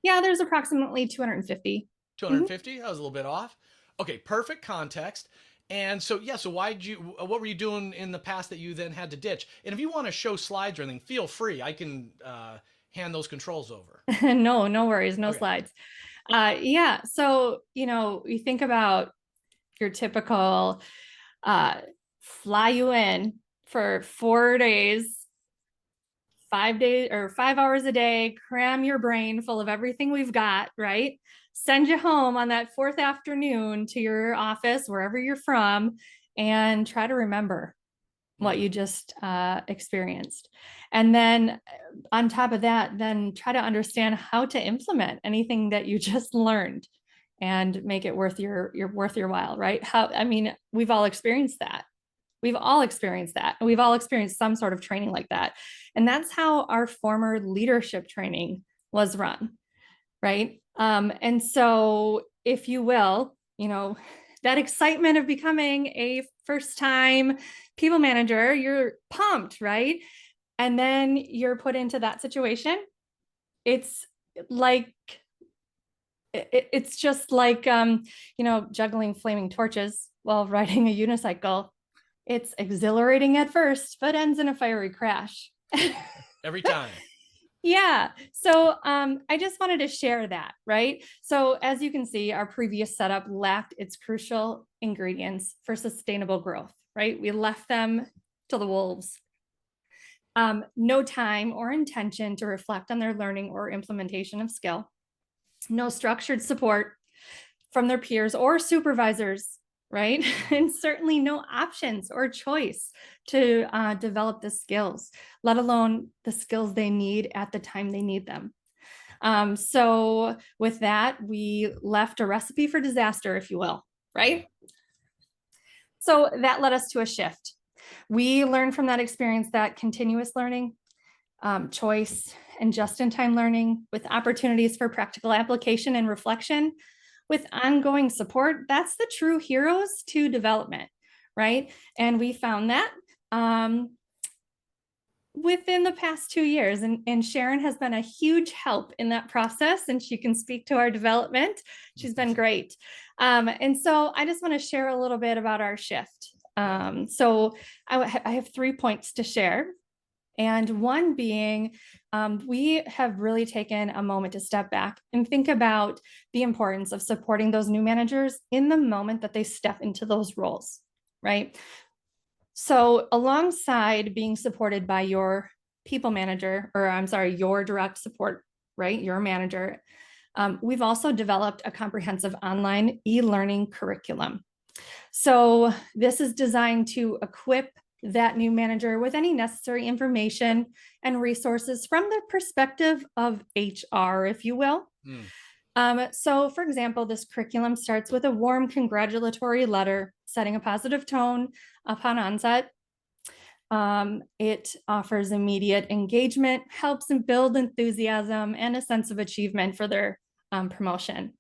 Yeah, there's approximately 250. 250? That was a little bit off. Okay, perfect context. And so, yeah, so what were you doing in the past that you then had to ditch? And if you want to show slides or anything, feel free. I can hand those controls over. No worries, no Okay. slides. Yeah, so, you think about your typical fly you in for 4 days, 5 days or 5 hours a day, cram your brain full of everything we've got, right? Send you home on that 4th afternoon to your office, wherever you're from, and try to remember what you just experienced. And then on top of that, then try to understand how to implement anything that you just learned and make it worth your while, right? We've all experienced that. We've all experienced that. We've all experienced some sort of training like that. And that's how our former leadership training was run, right? And so if you will, that excitement of becoming a first-time people manager, you're pumped, right? And then you're put into that situation. It's just like, juggling flaming torches while riding a unicycle. It's exhilarating at first, but ends in a fiery crash. Every time. Yeah. So I just wanted to share that, right? So as you can see, our previous setup lacked its crucial ingredients for sustainable growth, right? We left them to the wolves. No time or intention to reflect on their learning or implementation of skill. No structured support from their peers or supervisors, right? And certainly no options or choice to develop the skills, let alone the skills they need at the time they need them. So with that, we left a recipe for disaster, if you will, right? So that led us to a shift. We learned from that experience that continuous learning, choice, and just-in-time learning with opportunities for practical application and reflection with ongoing support, that's the true heroes to development, right? And we found that within the past 2 years, and Sharon has been a huge help in that process, and she can speak to our development. She's been great. And so I just want to share a little bit about our shift. So I have 3 points to share. And one being, we have really taken a moment to step back and think about the importance of supporting those new managers in the moment that they step into those roles, right? So alongside being supported by your people manager, or I'm sorry, your direct support, right, your manager, we've also developed a comprehensive online e-learning curriculum. So this is designed to equip that new manager with any necessary information and resources from the perspective of HR, if you will. So for example, this curriculum starts with a warm congratulatory letter, setting a positive tone upon onset. It offers immediate engagement, helps them build enthusiasm and a sense of achievement for their promotion.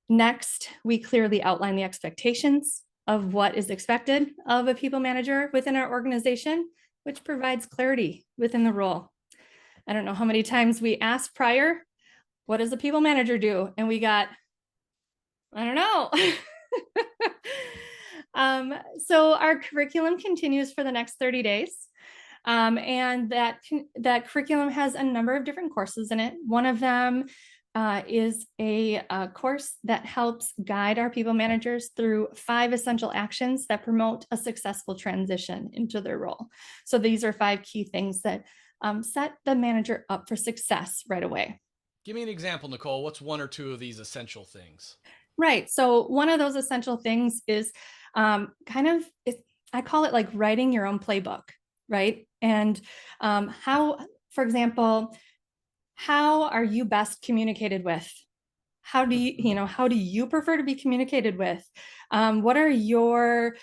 Next, we clearly outline the expectations of what is expected of a people manager within our organization, which provides clarity within the role. I don't know how many times we asked prior, what does a people manager do? And we got, I don't know. So our curriculum continues for the next 30 days. And that curriculum has a number of different courses in it. One of them is a course that helps guide our people managers through 5 essential actions that promote a successful transition into their role. So these are 5 key things that set the manager up for success right away. Give me an example, Nicole. What's 1 or 2 of these essential things? Right. So one of those essential things is I call it like writing your own playbook, right? And how, for example, how are you best communicated with? How do you, how do you prefer to be communicated with? What are your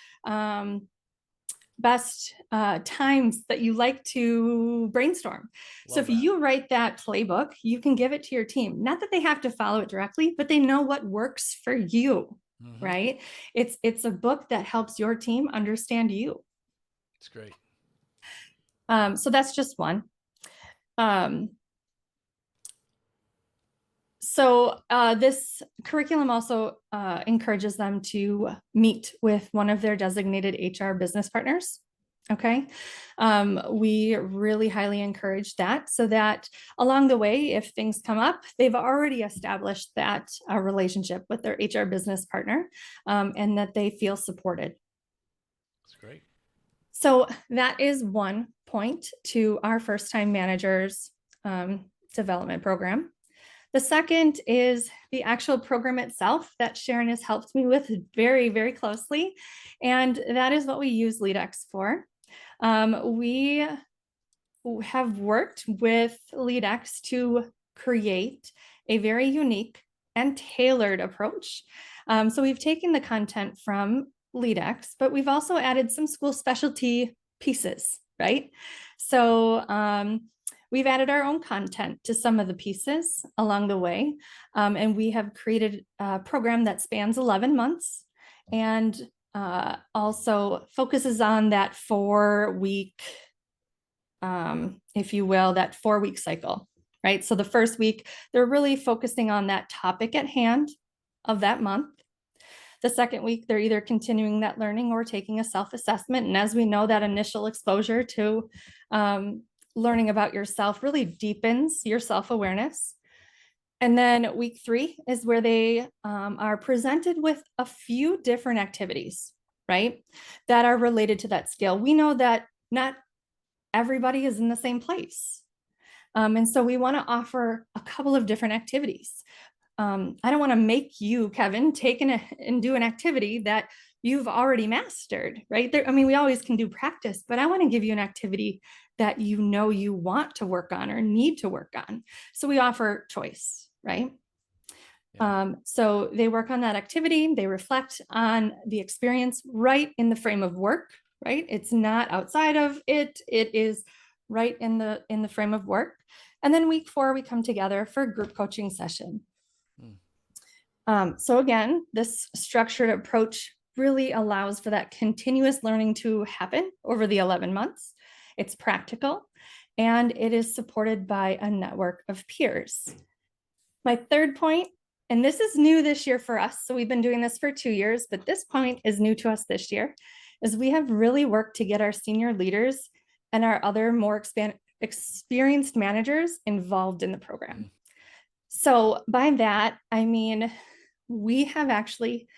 best times that you like to brainstorm? So if you write that playbook, you can give it to your team. Not that they have to follow it directly, but they know what works for you, right? It's a book that helps your team understand you. It's great. So that's just one. So this curriculum also encourages them to meet with one of their designated HR business partners. Okay. We really highly encourage that so that along the way, if things come up, they've already established that relationship with their HR business partner and that they feel supported. That's great. So that is one point to our first-time managers development program. The second is the actual program itself that Sharon has helped me with very, very closely. And that is what we use LeadX for. We have worked with LeadX to create a very unique and tailored approach. So we've taken the content from LeadX, but we've also added some school specialty pieces, right? So we've added our own content to some of the pieces along the way. And we have created a program that spans 11 months and also focuses on that 4-week, if you will, that 4-week cycle, right? So the first week, they're really focusing on that topic at hand of that month. The second week, they're either continuing that learning or taking a self-assessment. And as we know, that initial exposure to learning about yourself really deepens your self-awareness. And then week 3 is where they are presented with a few different activities, right, that are related to that skill. We know that not everybody is in the same place. And so we want to offer a couple of different activities. I don't want to make you, Kevin, take and do an activity that you've already mastered, right? I mean, we always can do practice, but I want to give you an activity that you know you want to work on or need to work on. So we offer choice, right? Yeah. So they work on that activity, they reflect on the experience right in the frame of work, right? It's not outside of it, it is right in the frame of work. And then week 4, we come together for a group coaching session. So again, this structured approach really allows for that continuous learning to happen over the 11 months. It's practical and it is supported by a network of peers. My third point, and this is new this year for us, so we've been doing this for 2 years, but this point is new to us this year, is we have really worked to get our senior leaders and our other more experienced managers involved in the program. So by that, I mean, we have actually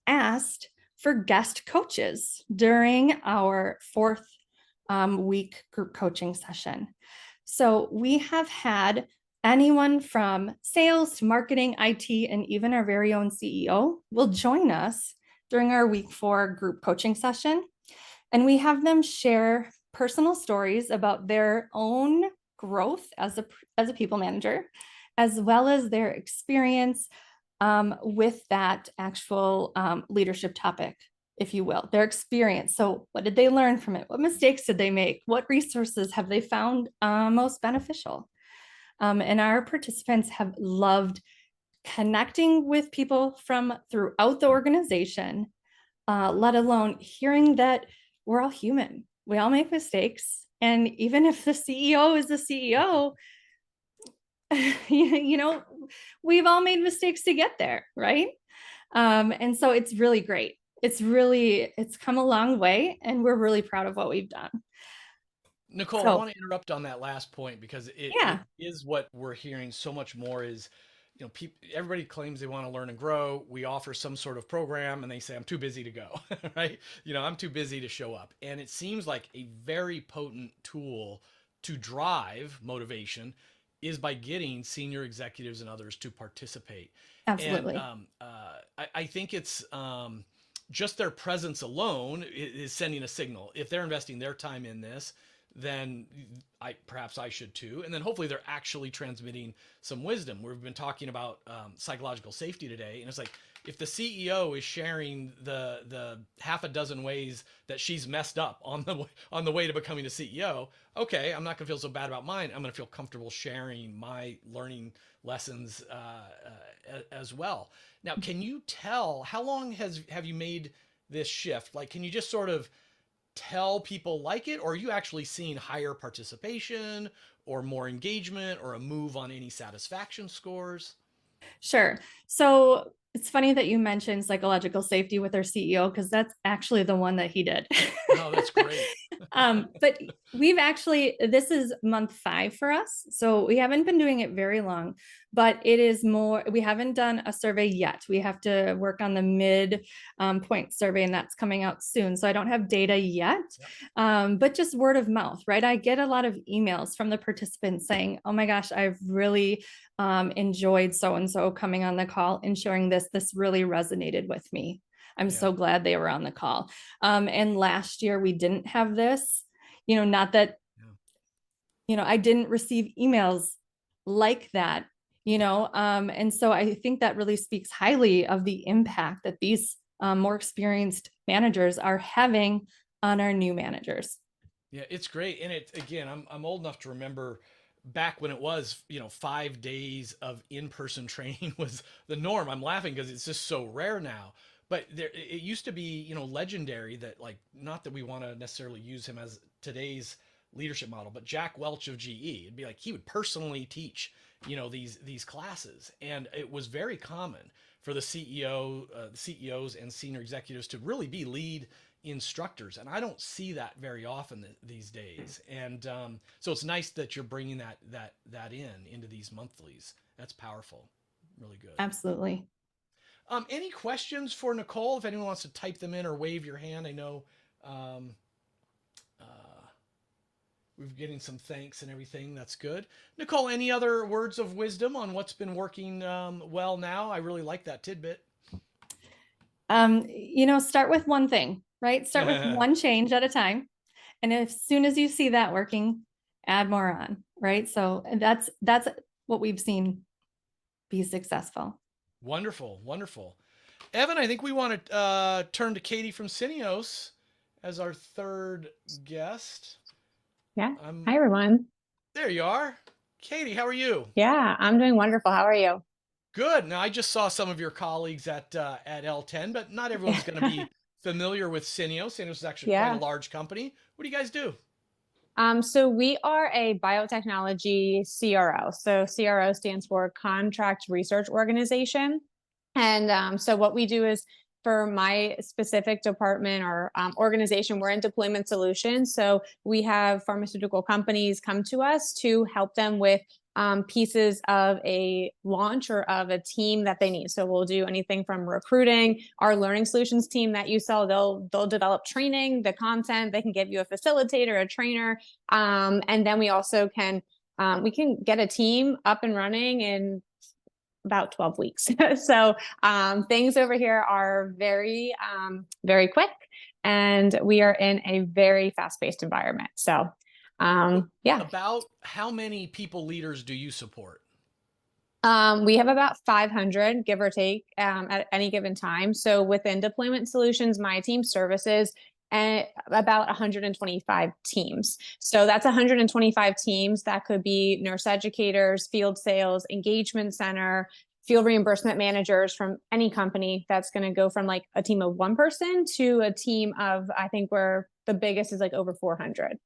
asked for guest coaches during our 4th week group coaching session. So we have had anyone from sales to marketing, IT, and even our very own CEO will join us during our week 4 group coaching session. And we have them share personal stories about their own growth as a people manager, as well as their experience with that actual leadership topic, if you will, their experience. So what did they learn from it? What mistakes did they make? What resources have they found most beneficial? And our participants have loved connecting with people from throughout the organization, let alone hearing that we're all human. We all make mistakes. And even if the CEO is the CEO, you know, we've all made mistakes to get there, right? And so it's really great. It's come a long way, and we're really proud of what we've done. Nicole, I want to interrupt on that last point because it is what we're hearing so much more is, you know, everybody claims they want to learn and grow. We offer some sort of program and they say, I'm too busy to go, right? You know, I'm too busy to show up. And it seems like a very potent tool to drive motivation is by getting senior executives and others to participate. Absolutely. And I think it's just their presence alone is sending a signal. If they're investing their time in this, then perhaps I should too. And then hopefully they're actually transmitting some wisdom. We've been talking about psychological safety today. And it's like, if the CEO is sharing the half a dozen ways that she's messed up on the way to becoming a CEO, okay, I'm not gonna feel so bad about mine. I'm gonna feel comfortable sharing my learning lessons as well. Now, can you tell, how long have you made this shift? Like, can you just sort of tell people like it, or are you actually seeing higher participation or more engagement or a move on any satisfaction scores? Sure. So it's funny that you mentioned psychological safety with our CEO, because that's actually the one that he did. Oh, that's great. But we've actually, this is month 5 for us. So we haven't been doing it very long, but it is more, we haven't done a survey yet. We have to work on the mid point survey, and that's coming out soon. So I don't have data yet, but just word of mouth, right? I get a lot of emails from the participants saying, oh my gosh, I've really enjoyed so-and-so coming on the call and sharing this. This really resonated with me. I'm so glad they were on the call. And last year we didn't have this, you know, not that, you know, I didn't receive emails like that, you know, and so I think that really speaks highly of the impact that these more experienced managers are having on our new managers. Yeah, it's great. And it, again, I'm old enough to remember back when it was, you know, 5 days of in-person training was the norm. I'm laughing because it's just so rare now. But it used to be, you know, legendary that, like, not that we want to necessarily use him as today's leadership model, but Jack Welch of GE, it'd be like he would personally teach, you know, these classes, and it was very common for the CEOs and senior executives to really be lead instructors, and I don't see that very often these days. And so it's nice that you're bringing that into these monthlies. That's powerful, really good. Absolutely. Any questions for Nicole? If anyone wants to type them in or wave your hand, I know we're getting some thanks and everything. That's good. Nicole, any other words of wisdom on what's been working well now? I really like that tidbit. You know, start with one thing, right? Start with one change at a time. And as soon as you see that working, add more on, right? So that's what we've seen be successful. Wonderful, wonderful. Evan, I think we want to turn to Katie from Syneos as our third guest. Yeah. Hi, everyone. There you are. Katie, how are you? Yeah, I'm doing wonderful. How are you? Good. Now, I just saw some of your colleagues at L10, but not everyone's going to be familiar with Syneos. Syneos is actually quite a large company. What do you guys do? So we are a biotechnology CRO. So CRO stands for Contract Research Organization. And so what we do is for my specific department or organization, we're in deployment solutions. So we have pharmaceutical companies come to us to help them with pieces of a launch or of a team that they need. So we'll do anything from recruiting. Our learning solutions team that you saw, they'll develop training, the content. They can give you a facilitator, a trainer, and then we also can we can get a team up and running in about 12 weeks. So things over here are very very quick, and we are in a very fast-paced environment. So yeah. About how many people leaders do you support? We have about 500, give or take, at any given time. So within deployment solutions, my team services about 125 teams. So that's 125 teams. That could be nurse educators, field sales, engagement center, field reimbursement managers from any company. That's going to go from like a team of one person to a team of, I think we're the biggest is like over 400.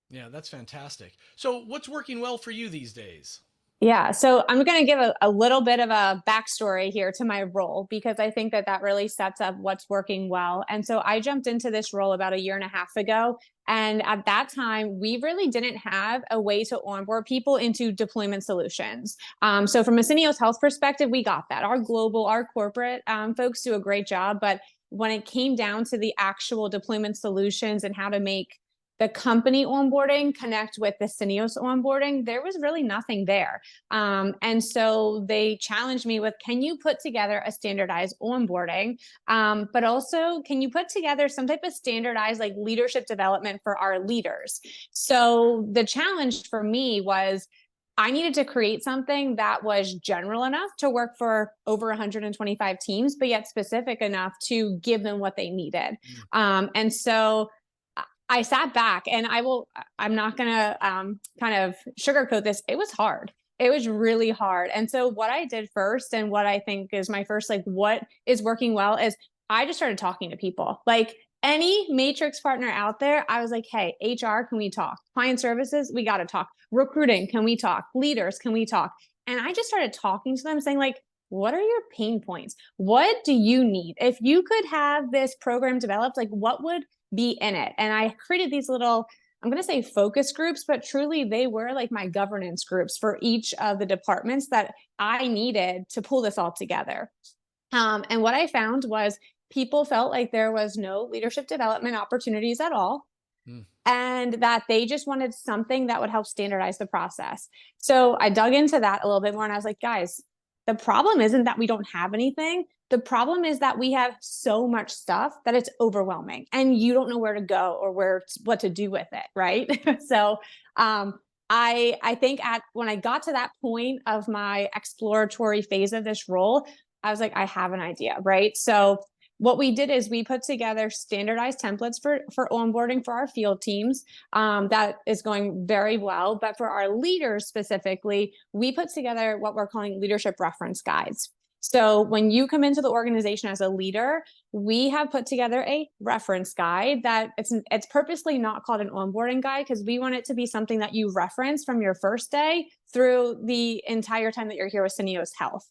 Yeah, that's fantastic. So what's working well for you these days? Yeah, so I'm going to give a little bit of a backstory here to my role, because I think that that really sets up what's working well. And so I jumped into this role about 1.5 years ago. And at that time, we really didn't have a way to onboard people into deployment solutions. So from a Syneos Health perspective, we got that. Our global, our corporate folks do a great job. But when it came down to the actual deployment solutions and how to make the company onboarding connect with the Syneos onboarding, there was really nothing there. And so they challenged me with, can you put together a standardized onboarding? But also, can you put together some type of standardized like leadership development for our leaders? So the challenge for me was, I needed to create something that was general enough to work for over 125 teams, but yet specific enough to give them what they needed. And so I sat back, and I'm not going to kind of sugarcoat this. It was hard. It was really hard. And so what I did first, and what I think is my first, like what is working well, is I just started talking to people. Like any matrix partner out there, I was like, hey, HR, can we talk? Client services, we got to talk. Recruiting, can we talk? Leaders, can we talk? And I just started talking to them saying like, what are your pain points? What do you need? If you could have this program developed, like what would be in it? And I created these little, I'm going to say focus groups, but truly they were like my governance groups for each of the departments that I needed to pull this all together. And what I found was people felt like there was no leadership development opportunities at all. And that they just wanted something that would help standardize the process. So I dug into that a little bit more, and I was like, guys, the problem isn't that we don't have anything. The problem is that we have so much stuff that it's overwhelming, and you don't know where to go or what to do with it, right? So I think when I got to that point of my exploratory phase of this role, I was like, I have an idea, right? So what we did is we put together standardized templates for onboarding for our field teams. That is going very well. But for our leaders specifically, we put together what we're calling leadership reference guides. So when you come into the organization as a leader, we have put together a reference guide that it's purposely not called an onboarding guide, because we want it to be something that you reference from your first day through the entire time that you're here with Syneos Health.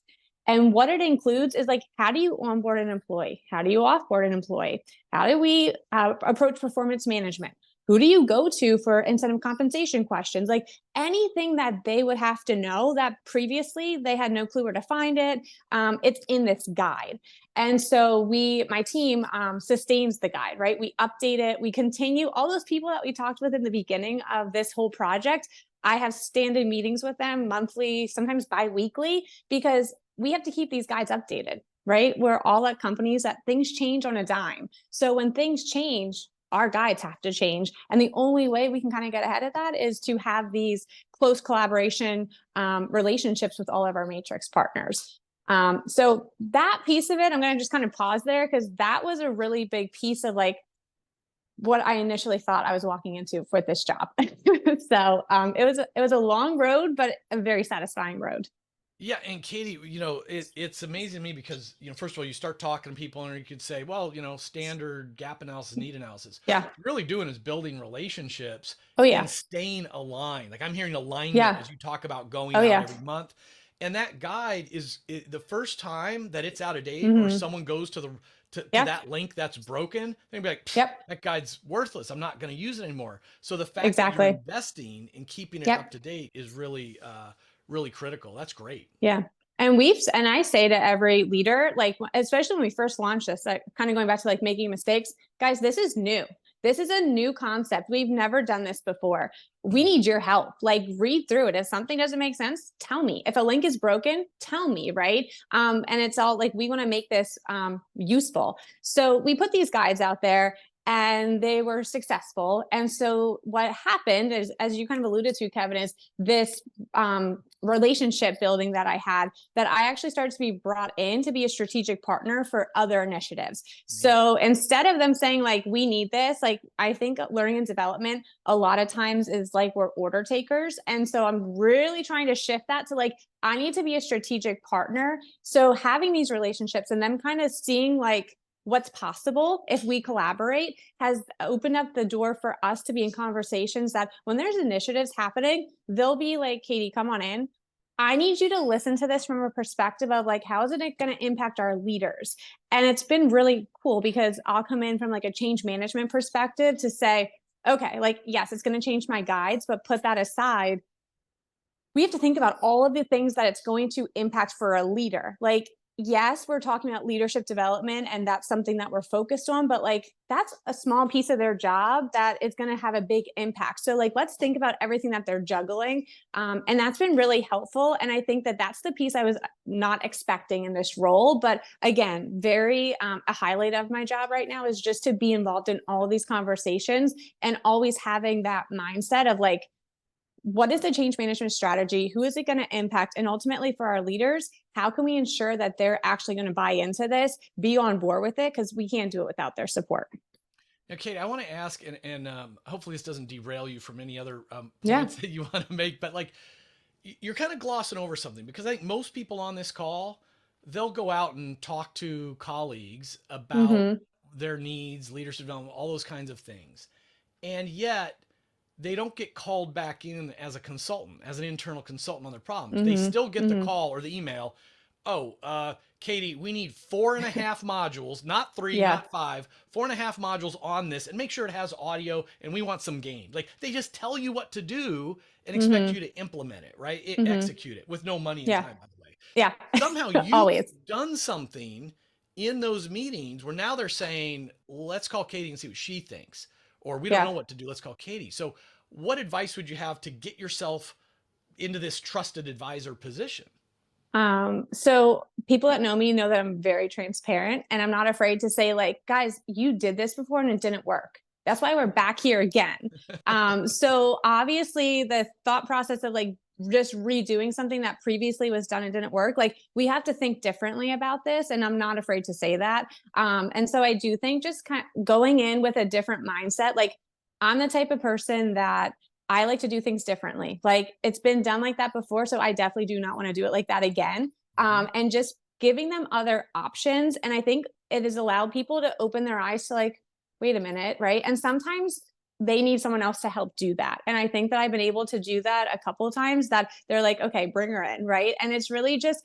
And what it includes is like, how do you onboard an employee? How do you offboard an employee? How do we approach performance management? Who do you go to for incentive compensation questions? Like anything that they would have to know that previously they had no clue where to find it. It's in this guide. And so my team sustains the guide, right? We update it. We continue all those people that we talked with in the beginning of this whole project. I have standing meetings with them monthly, sometimes bi-weekly, because we have to keep these guides updated, right? We're all at companies that things change on a dime. So when things change, our guides have to change. And the only way we can kind of get ahead of that is to have these close collaboration relationships with all of our matrix partners. So that piece of it, I'm going to just kind of pause there, because that was a really big piece of like what I initially thought I was walking into for this job. So it was a long road, but a very satisfying road. Yeah, and Katie, it's amazing to me because, first of all, you start talking to people and you could say, well, standard gap analysis, need analysis. Yeah. What you're really doing is building relationships and staying aligned. Like I'm hearing alignment as you talk about going out every month. And that guide is the first time that it's out of date or someone goes to to Yeah. that link that's broken, they'd be like, Yep. that guide's worthless. I'm not going to use it anymore. So the fact that Exactly. you're investing in keeping it Yep. up to date is really, really critical. That's great. Yeah. And I say to every leader, like, especially when we first launched this, like kind of going back to like making mistakes, guys, this is new. This is a new concept. We've never done this before. We need your help. Like, read through it. If something doesn't make sense, tell me. If a link is broken, tell me, right? And it's all like, we want to make this useful. So we put these guides out there and they were successful. And so what happened is, as you kind of alluded to, Kevin, is this relationship building that I had, that I actually started to be brought in to be a strategic partner for other initiatives. So instead of them saying like, we need this, like, I think learning and development a lot of times is like, we're order takers. And so I'm really trying to shift that to like, I need to be a strategic partner. So having these relationships and them kind of seeing like what's possible if we collaborate has opened up the door for us to be in conversations that when there's initiatives happening, they'll be like, Katie, come on in. I need you to listen to this from a perspective of like, how is it going to impact our leaders? And it's been really cool because I'll come in from like a change management perspective to say, okay, like, yes, it's going to change my guides, but put that aside. We have to think about all of the things that it's going to impact for a leader. Like, yes, we're talking about leadership development and that's something that we're focused on, but like, that's a small piece of their job that is going to have a big impact. So like, let's think about everything that they're juggling. And that's been really helpful. And I think that that's the piece I was not expecting in this role. But again, very a highlight of my job right now is just to be involved in all of these conversations and always having that mindset of like, what is the change management strategy? Who is it going to impact? And ultimately for our leaders, how can we ensure that they're actually going to buy into this, be on board with it? Because we can't do it without their support. Now, Kate, I want to ask, and hopefully this doesn't derail you from any other Yeah. points that you want to make, but like, you're kind of glossing over something because I think most people on this call, they'll go out and talk to colleagues about their needs, leadership development, all those kinds of things. And yet they don't get called back in as a consultant, as an internal consultant on their problems. They still get the call or the email. Oh, Katie, we need 4.5 modules, not 3, not 5, 4.5 modules on this, and make sure it has audio, and we want some gain. Like, they just tell you what to do and expect you to implement it, right? Execute it with no money and time, by the way. Yeah. Somehow you've Always done something in those meetings where now they're saying, let's call Katie and see what she thinks. Or we don't know what to do. Let's call Katie. So what advice would you have to get yourself into this trusted advisor position? So people that know me know that I'm very transparent and I'm not afraid to say like, guys, you did this before and it didn't work. That's why we're back here again. So obviously the thought process of like just redoing something that previously was done and didn't work, like we have to think differently about this. And I'm not afraid to say that. And so I do think just kind of going in with a different mindset, like I'm the type of person that I like to do things differently. Like it's been done like that before. So I definitely do not want to do it like that again. And just giving them other options. And I think it has allowed people to open their eyes to like, wait a minute, right? And sometimes they need someone else to help do that. And I think that I've been able to do that a couple of times that they're like, okay, bring her in, right? And it's really just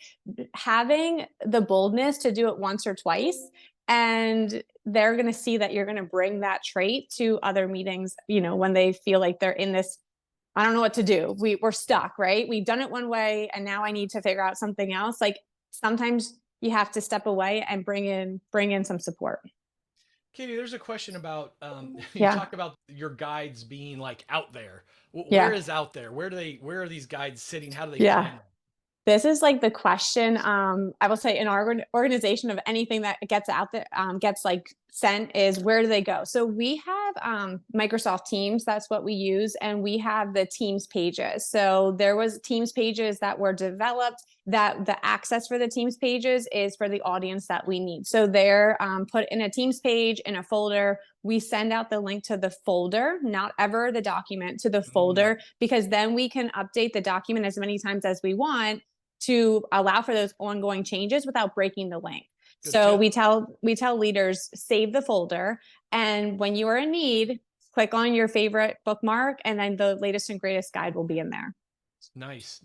having the boldness to do it once or twice. And they're going to see that you're going to bring that trait to other meetings, you know, when they feel like they're in this, I don't know what to do. We're stuck, right? We've done it one way and now I need to figure out something else. Like sometimes you have to step away and bring in some support. Katie, there's a question about, you talk about your guides being like out there. Where is out there? Where are these guides sitting? How do they find them? This is like the question, I will say in our organization of anything that gets out there, gets like sent is where do they go? So we have Microsoft Teams, that's what we use. And we have the Teams pages. So there was Teams pages that were developed that the access for the Teams pages is for the audience that we need. So they're put in a Teams page in a folder. We send out the link to the folder, not ever the document, to the folder, because then we can update the document as many times as we want to allow for those ongoing changes without breaking the link. So we tell leaders, save the folder. And when you are in need, click on your favorite bookmark and then the latest and greatest guide will be in there. Nice.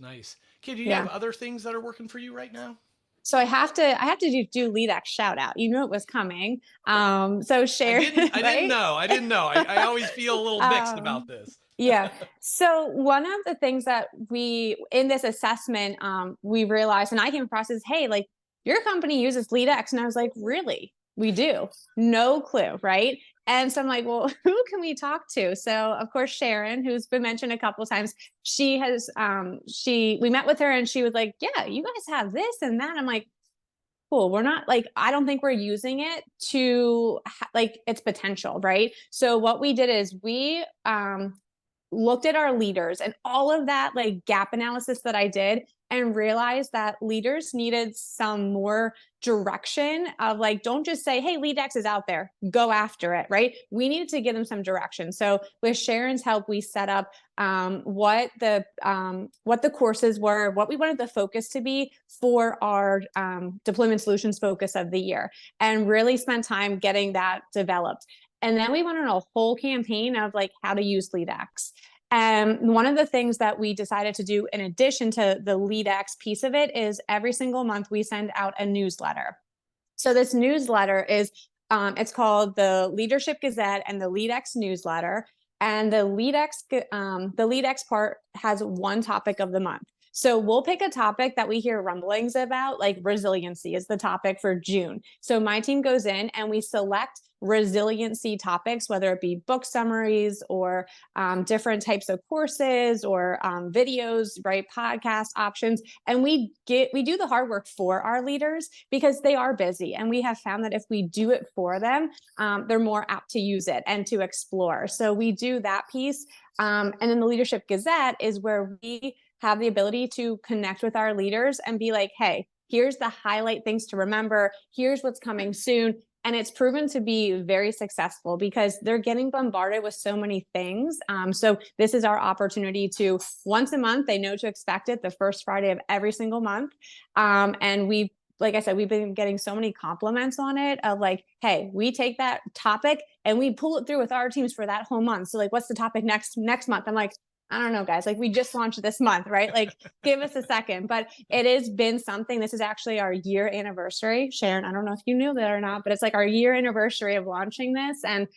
Okay, do you have other things that are working for you right now? So I have to do LeadX shout out. You knew it was coming. So share. I didn't know. I always feel a little mixed about this. Yeah. So one of the things that we, in this assessment, we realized, and I came across is, hey, like your company uses LeadX. And I was like, really? We do? No clue. Right. And so I'm like, well, who can we talk to? So of course, Sharon, who's been mentioned a couple of times, she has, we met with her and she was like, yeah, you guys have this and that. I'm like, cool. We're not like, I don't think we're using it to like its potential. Right. So what we did is we, looked at our leaders and all of that like gap analysis that I did and realized that leaders needed some more direction of like, don't just say, hey, LeadX is out there, go after it, right? We needed to give them some direction. So with Sharon's help, we set up what the courses were, what we wanted the focus to be for our deployment solutions focus of the year, and really spent time getting that developed. And then we went on a whole campaign of like how to use LeadX. And one of the things that we decided to do in addition to the LeadX piece of it is every single month we send out a newsletter. So this newsletter is, it's called the Leadership Gazette and the LeadX newsletter. And the LeadX part has one topic of the month. So we'll pick a topic that we hear rumblings about, like resiliency is the topic for June. So my team goes in and we select resiliency topics, whether it be book summaries or different types of courses or videos, right? Podcast options. And we do the hard work for our leaders because they are busy. And we have found that if we do it for them, they're more apt to use it and to explore. So we do that piece. And then the Leadership Gazette is where we have the ability to connect with our leaders and be like, hey, here's the highlight things to remember. Here's what's coming soon. And it's proven to be very successful because they're getting bombarded with so many things. So this is our opportunity to, once a month, they know to expect it the first Friday of every single month. And like I said, we've been getting so many compliments on it of like, hey, we take that topic and we pull it through with our teams for that whole month. So like, what's the topic next month? I'm like, I don't know, guys, like we just launched this month, right? Like give us a second, but it has been something. This is actually our year anniversary. Sharon, I don't know if you knew that or not, but it's like our year anniversary of launching this. And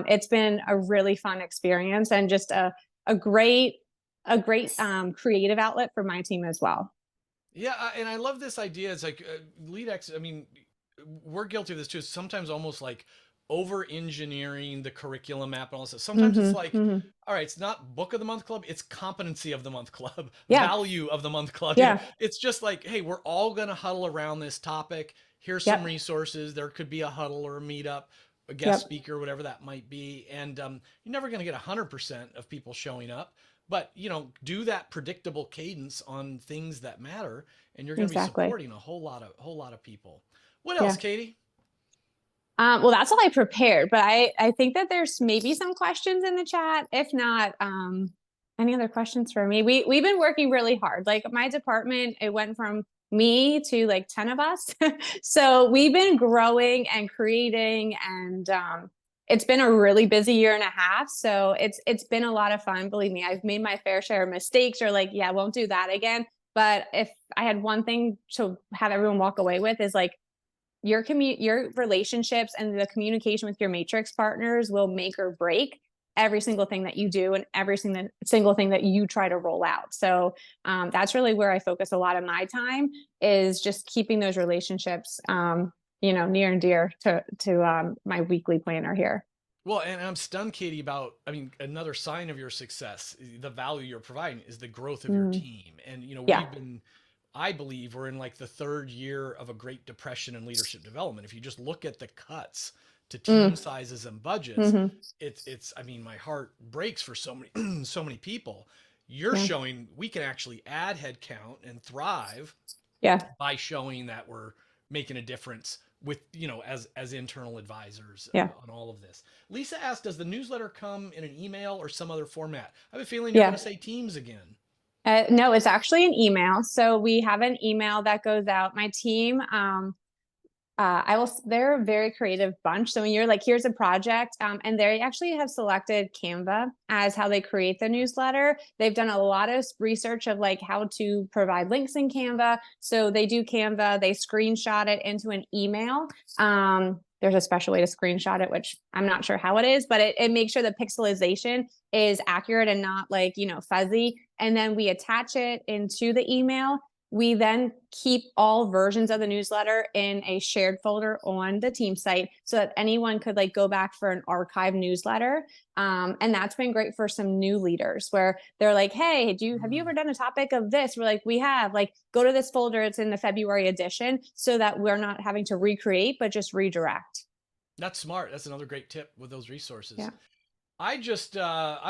it's been a really fun experience and just a great creative outlet for my team as well. Yeah. And I love this idea. It's like LeadX, I mean, we're guilty of this too. Sometimes almost like over engineering the curriculum map and all this stuff. Sometimes it's like, all right, it's not book of the month club, it's competency of the month club, value of the month club. Yeah. You know, it's just like, hey, we're all going to huddle around this topic. Here's some resources. There could be a huddle or a meetup, a guest speaker, whatever that might be. And you're never going to get 100% of people showing up, but you know, do that predictable cadence on things that matter, and you're going to be supporting a whole lot of people. What else, Katie? Well, that's all I prepared, but I think that there's maybe some questions in the chat. If not, any other questions for me? We've been working really hard. Like my department, it went from me to like 10 of us. So we've been growing and creating, and it's been a really busy year and a half. So it's been a lot of fun. Believe me, I've made my fair share of mistakes or like, yeah, won't do that again. But if I had one thing to have everyone walk away with is like, your relationships and the communication with your matrix partners will make or break every single thing that you do and every single thing that you try to roll out. So that's really where I focus a lot of my time, is just keeping those relationships, near and dear to my weekly planner here. Well, and I'm stunned, Katie, about, I mean, another sign of your success, the value you're providing is the growth of your team. And, you know, I believe we're in like the third year of a Great Depression in leadership development. If you just look at the cuts to team sizes and budgets, it's, I mean, my heart breaks for so many people. You're showing we can actually add headcount and thrive by showing that we're making a difference with, you know, as internal advisors on all of this. Lisa asked, does the newsletter come in an email or some other format? I have a feeling you're going to say Teams again. No, it's actually an email. So we have an email that goes out. My team they're a very creative bunch. So when you're like, here's a project, and they actually have selected Canva as how they create the newsletter. They've done a lot of research of like how to provide links in Canva. So they do Canva, they screenshot it into an email. There's a special way to screenshot it, which I'm not sure how it is, but it makes sure the pixelization is accurate and not like, fuzzy. And then we attach it into the email. We then keep all versions of the newsletter in a shared folder on the team site so that anyone could like go back for an archive newsletter. And that's been great for some new leaders where they're like, hey, have you ever done a topic of this? We're like, we have. Like, go to this folder. It's in the February edition so that we're not having to recreate, but just redirect. That's smart. That's another great tip with those resources. Yeah. I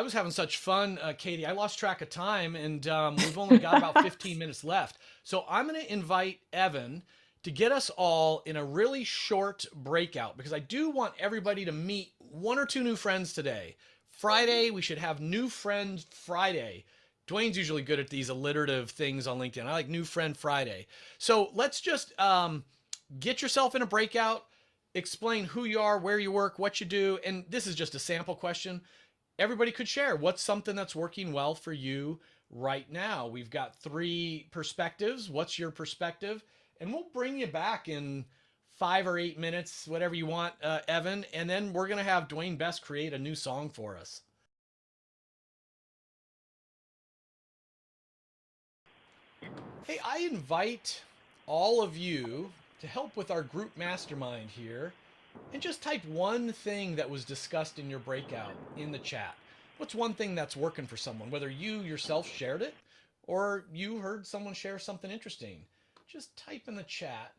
was having such fun, Katie. I lost track of time, and we've only got about 15 minutes left. So I'm going to invite Evan to get us all in a really short breakout because I do want everybody to meet 1 or 2 new friends today. Friday, we should have New Friend Friday. Dwayne's usually good at these alliterative things on LinkedIn. I like New Friend Friday. So let's just get yourself in a breakout. Explain who you are, where you work, what you do. And this is just a sample question. Everybody could share what's something that's working well for you right now. We've got 3 perspectives. What's your perspective? And we'll bring you back in 5 or 8 minutes, whatever you want, Evan. And then we're going to have Dwayne Best create a new song for us. Hey, I invite all of you to help with our group mastermind here and just type one thing that was discussed in your breakout in the chat. What's one thing that's working for someone, whether you yourself shared it or you heard someone share something interesting? Just type in the chat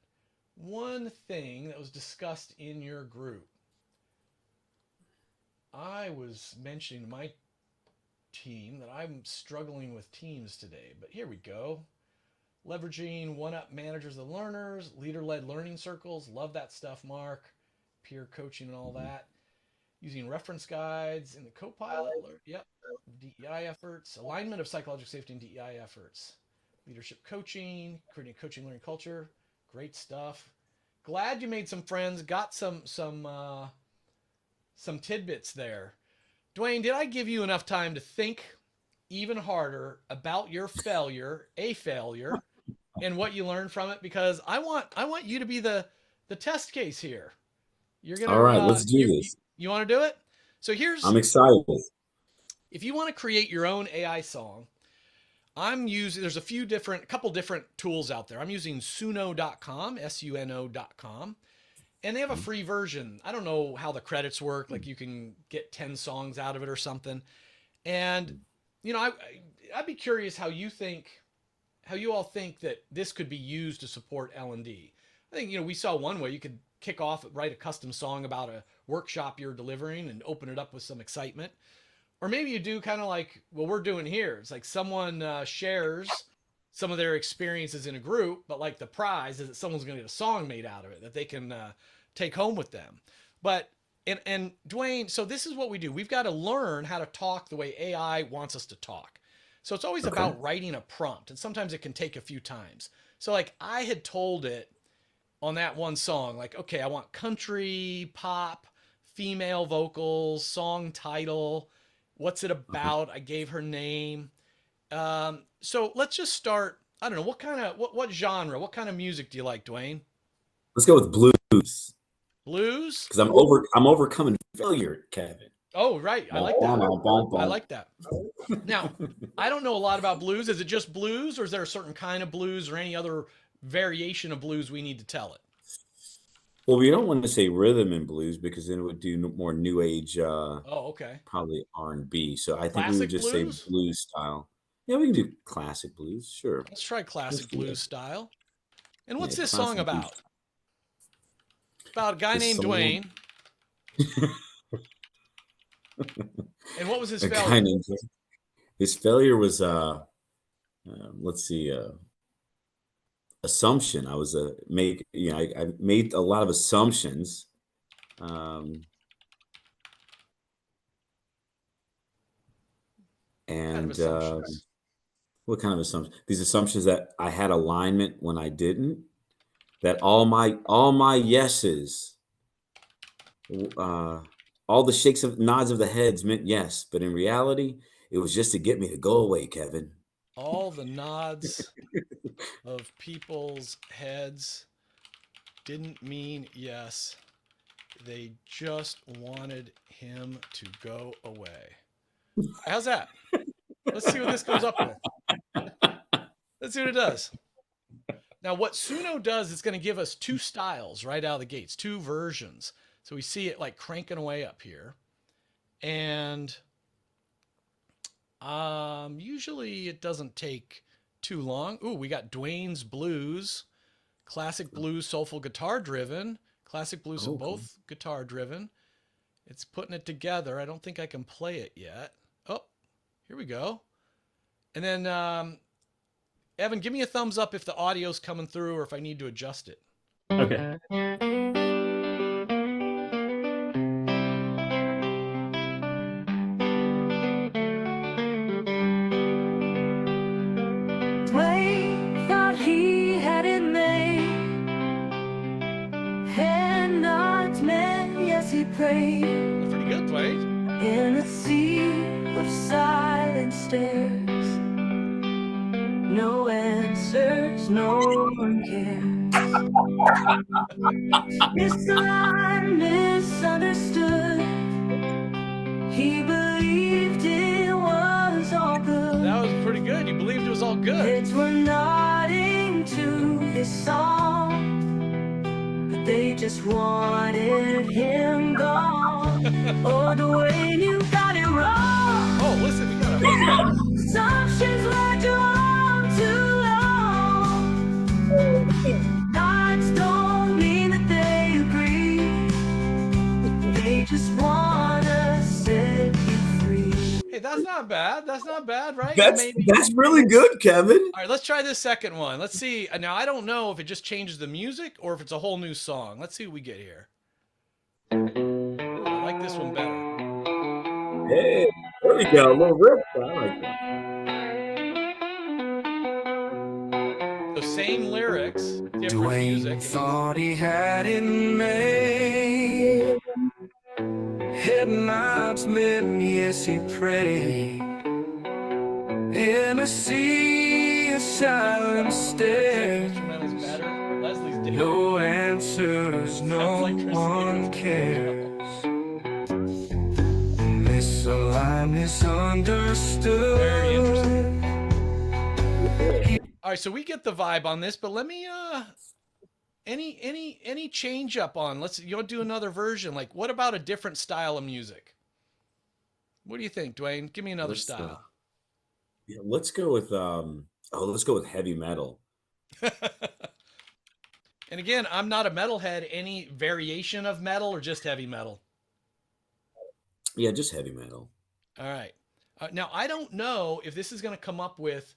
one thing that was discussed in your group. I was mentioning to my team that I'm struggling with teams today, but here we go. Leveraging one-up managers and learners, leader-led learning circles. Love that stuff, Mark. Peer coaching and all that. Using reference guides in the Copilot. Yep. DEI efforts. Alignment of psychological safety and DEI efforts. Leadership coaching. Creating a coaching learning culture. Great stuff. Glad you made some friends. Got some tidbits there. Dwayne, did I give you enough time to think even harder about your failure, and what you learned from it? Because I want you to be the test case here. You're gonna. All right, let's do this. You want to do it? So I'm excited. If you want to create your own AI song, there's a couple different tools out there. I'm using suno.com, suno.com, and they have a free version. I don't know how the credits work. Like you can get 10 songs out of it or something. And I'd be curious how you all think that this could be used to support L&D. I think, we saw one way you could write a custom song about a workshop you're delivering and open it up with some excitement. Or maybe you do kind of like what we're doing here. It's like someone shares some of their experiences in a group, but like the prize is that someone's going to get a song made out of it that they can take home with them. But and Dwayne, so this is what we do. We've got to learn how to talk the way AI wants us to talk. So it's always about writing a prompt, and sometimes it can take a few times. So like I had told it on that one song, like, okay, I want country, pop, female vocals, song title, what's it about? I gave her name. So let's just start. I don't know, what genre, what kind of music do you like, Dwayne? Let's go with blues. Blues? Because I'm overcoming failure, Kevin. Oh, right. I like that. I like that. Now, I don't know a lot about blues. Is it just blues, or is there a certain kind of blues or any other variation of blues we need to tell it? Well, we don't want to say rhythm and blues because then it would do more new age. Okay. Probably R&B. So I think Classic we would just blues? say blues style. Yeah, we can do classic blues. Sure. Let's try classic blues style. And what's Yeah, this song classic about? blues. About a guy This named song- Dwayne. And what was his A guy failure? named his failure was let's see, assumption. I was I made a lot of assumptions. And assumptions? what kind of assumptions? These assumptions that I had alignment when I didn't. that all my yeses, uh, all the shakes of nods of the heads meant yes, but in reality, it was just to get me to go away, Kevin. All the nods of people's heads didn't mean yes. They just wanted him to go away. How's that? Let's see what this comes up with. Let's see what it does. Now, what Suno does is going to give us two styles right out of the gates, two versions. So we see it like cranking away up here. And usually it doesn't take too long. Ooh, we got Dwayne's Blues, classic blues, soulful guitar driven, classic blues, Oh, and both guitar driven. It's putting it together. I don't think I can play it yet. Oh, here we go. And then, Evan, give me a thumbs up if the audio's coming through or if I need to adjust it. Okay. Dwayne thought he had it made. Hand nods meant yes, he prayed. That's pretty good, Dwayne. In a sea of silent stares. No answers, no one cares. Misaligned, misunderstood. He believed it was all good. That was pretty good. You believed it was all good. Heads were nodding to his song, but they just wanted him gone. Oh, Dwayne, you got it wrong. Oh, listen, we got a Assumptions led you on too long. Nods don't mean that they agree. They just wanna set you free. Hey, that's not bad. That's not bad, right? That's Maybe. that's really good, Kevin. All right, let's try this second one. Let's see. Now, I don't know if it just changes the music or if it's a whole new song. Let's see what we get here. Ooh, I like this one better. Hey, there we go. A little rip. I like that. So same lyrics, different Dwayne music. thought he had it made. Head nods meant yes, he prayed. In a sea of silent stares. Instrumental's better. Leslie's different. No answers, no Sounds like Christina. one cares. Misaligned, misunderstood. Very interesting. All right, so we get the vibe on this, but let me any change up on, you want to do another version? Like, what about a different style of music? What do you think, Dwayne? Give me another style. Yeah, let's go with let's go with heavy metal. And again, I'm not a metalhead. Any variation of metal or just heavy metal? Yeah, just heavy metal. All right. Now, I don't know if this is going to come up with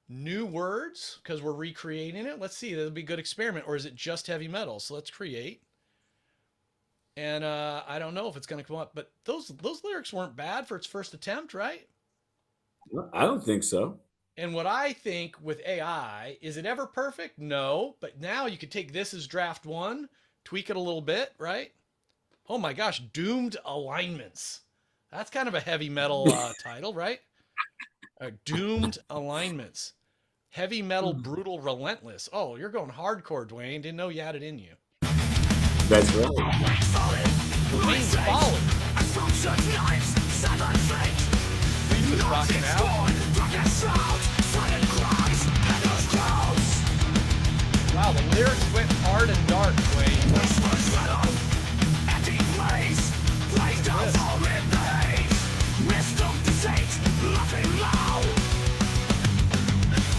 new words because we're recreating it. Let's see. That'll be a good experiment. Or is it just heavy metal? So let's create. And I don't know if it's going to come up, but those lyrics weren't bad for its first attempt, right? I don't think so. And what I think with AI, is it ever perfect? No. But now you could take this as draft one, tweak it a little bit, right? Oh my gosh, Doomed Alignments. That's kind of a heavy metal title, right? Doomed Alignments. Heavy metal, brutal, relentless. Oh, you're going hardcore, Dwayne. Didn't know you had it in you. That's right. Dwayne's Folly. Dwayne was rocking out. Wow, the lyrics went hard and dark, Dwayne.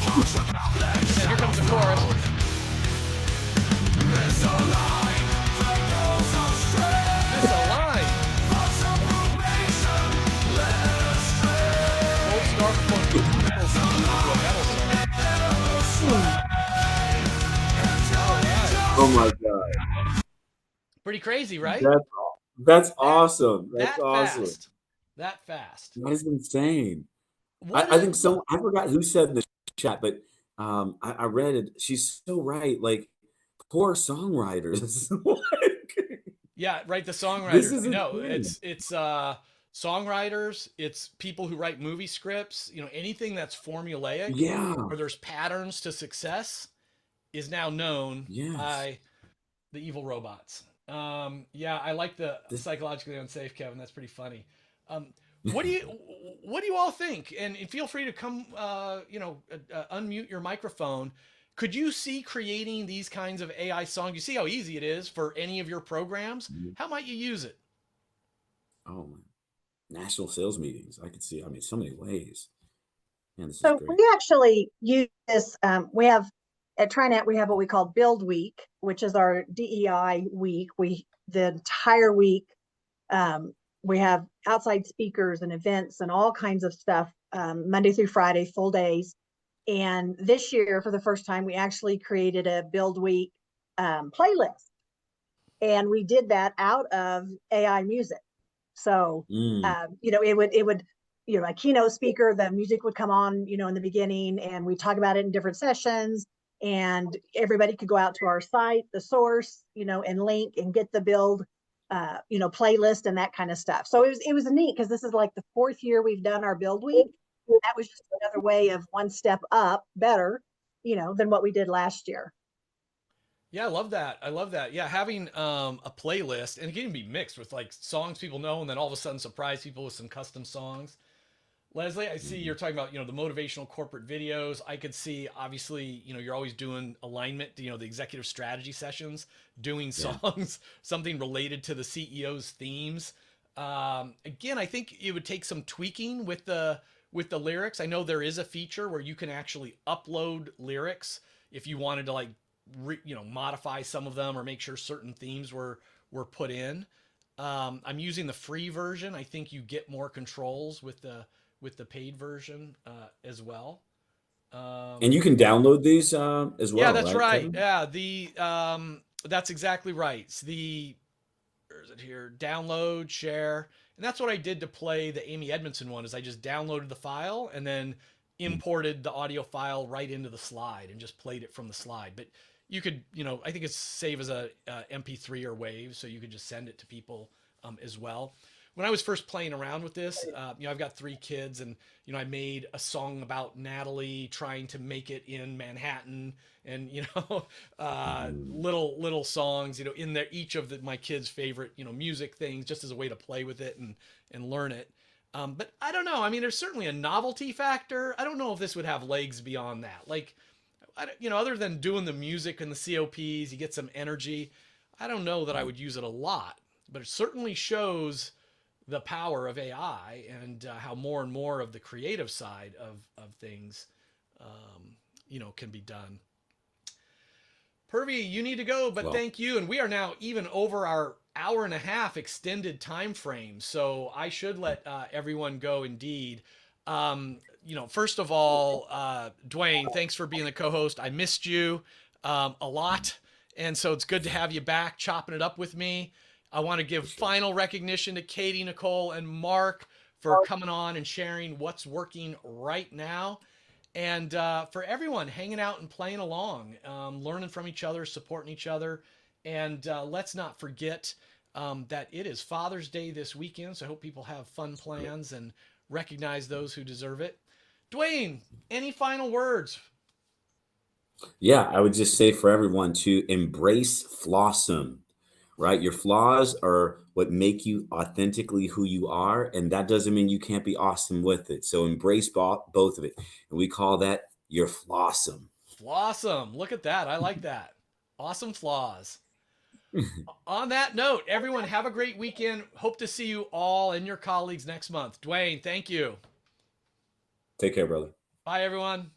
And here comes the chorus. Misaligned. Old star from metal song. Oh my god. Pretty crazy, right? That's awesome. That's that awesome. Fast. That fast. That is insane. What I is- think so. I forgot who said in the chat, but I read it. She's so right. Like poor songwriters. Like, Yeah, right. The this songwriters. is No, insane. it's songwriters. It's people who write movie scripts. You know, anything that's formulaic Yeah. or there's patterns to success is now known Yes. by the evil robots. Yeah, I like the This. psychologically unsafe, Kevin. That's pretty funny. Um, what do you what do you all think? And feel free to come, unmute your microphone. Could you see creating these kinds of AI songs? You see how easy it is for any of your programs. How might you use it? Oh man. National sales meetings. I could see. I mean, so many ways. Man, this is So we great. actually use this. We have at TriNet, we have what we call Build Week, which is our DEI week. The entire week, we have outside speakers and events and all kinds of stuff, Monday through Friday, full days. And this year, for the first time, we actually created a Build Week playlist. And we did that out of AI music. So, Mm. it would, a keynote speaker, the music would come on, in the beginning, and we talk about it in different sessions, and everybody could go out to our site, the source, and link and get the build, playlist and that kind of stuff. So it was neat because this is like the 4th year we've done our build week. That was just another way of one step up better, than what we did last year. Yeah, I love that. I love that. Yeah, having a playlist, and it can be mixed with like songs people know, and then all of a sudden surprise people with some custom songs. Leslie, I see you're talking about, the motivational corporate videos. I could see, obviously, you're always doing alignment, the executive strategy sessions, doing Yeah. songs, something related to the CEO's themes. Again, I think it would take some tweaking with the lyrics. I know there is a feature where you can actually upload lyrics if you wanted to like modify some of them or make sure certain themes were put in. I'm using the free version. I think you get more controls with the paid version as well. And you can download these as Yeah, well, that's right, right. Kevin? Yeah, that's exactly right. It's where is it here? Download, share, and that's what I did to play the Amy Edmondson one. Is I just downloaded the file and then imported the audio file right into the slide and just played it from the slide. But you could, I think it's save as a MP3 or WAV, so you could just send it to people as well. When I was first playing around with this, I've got 3 kids, and I made a song about Natalie trying to make it in Manhattan, and little songs, in there, each of my kids' favorite music things, just as a way to play with it and learn it. But I don't know. I mean, there's certainly a novelty factor. I don't know if this would have legs beyond that. Like, other than doing the music and the COPs, you get some energy. I don't know that I would use it a lot, but it certainly shows the power of AI and how more and more of the creative side of things, can be done. Purvi, you need to go, but Well, thank you. And we are now even over our hour and a half extended time frame, so I should let everyone go. Indeed, first of all, Dwayne, thanks for being the co-host. I missed you a lot, and so it's good to have you back chopping it up with me. I want to give final recognition to Katie, Nicole, and Mark for coming on and sharing what's working right now. And for everyone hanging out and playing along, learning from each other, supporting each other. And let's not forget that it is Father's Day this weekend. So I hope people have fun plans and recognize those who deserve it. Dwayne, any final words? yeah, I would just say for everyone to embrace flawsome, right? Your flaws are what make you authentically who you are, and that doesn't mean you can't be awesome with it. So embrace both of it, and we call that your flawsome. Flawsome. Look at that. I like that. Awesome flaws. On that note, everyone have a great weekend. Hope to see you all and your colleagues next month. Dwayne, thank you. Take care, brother. Bye, everyone.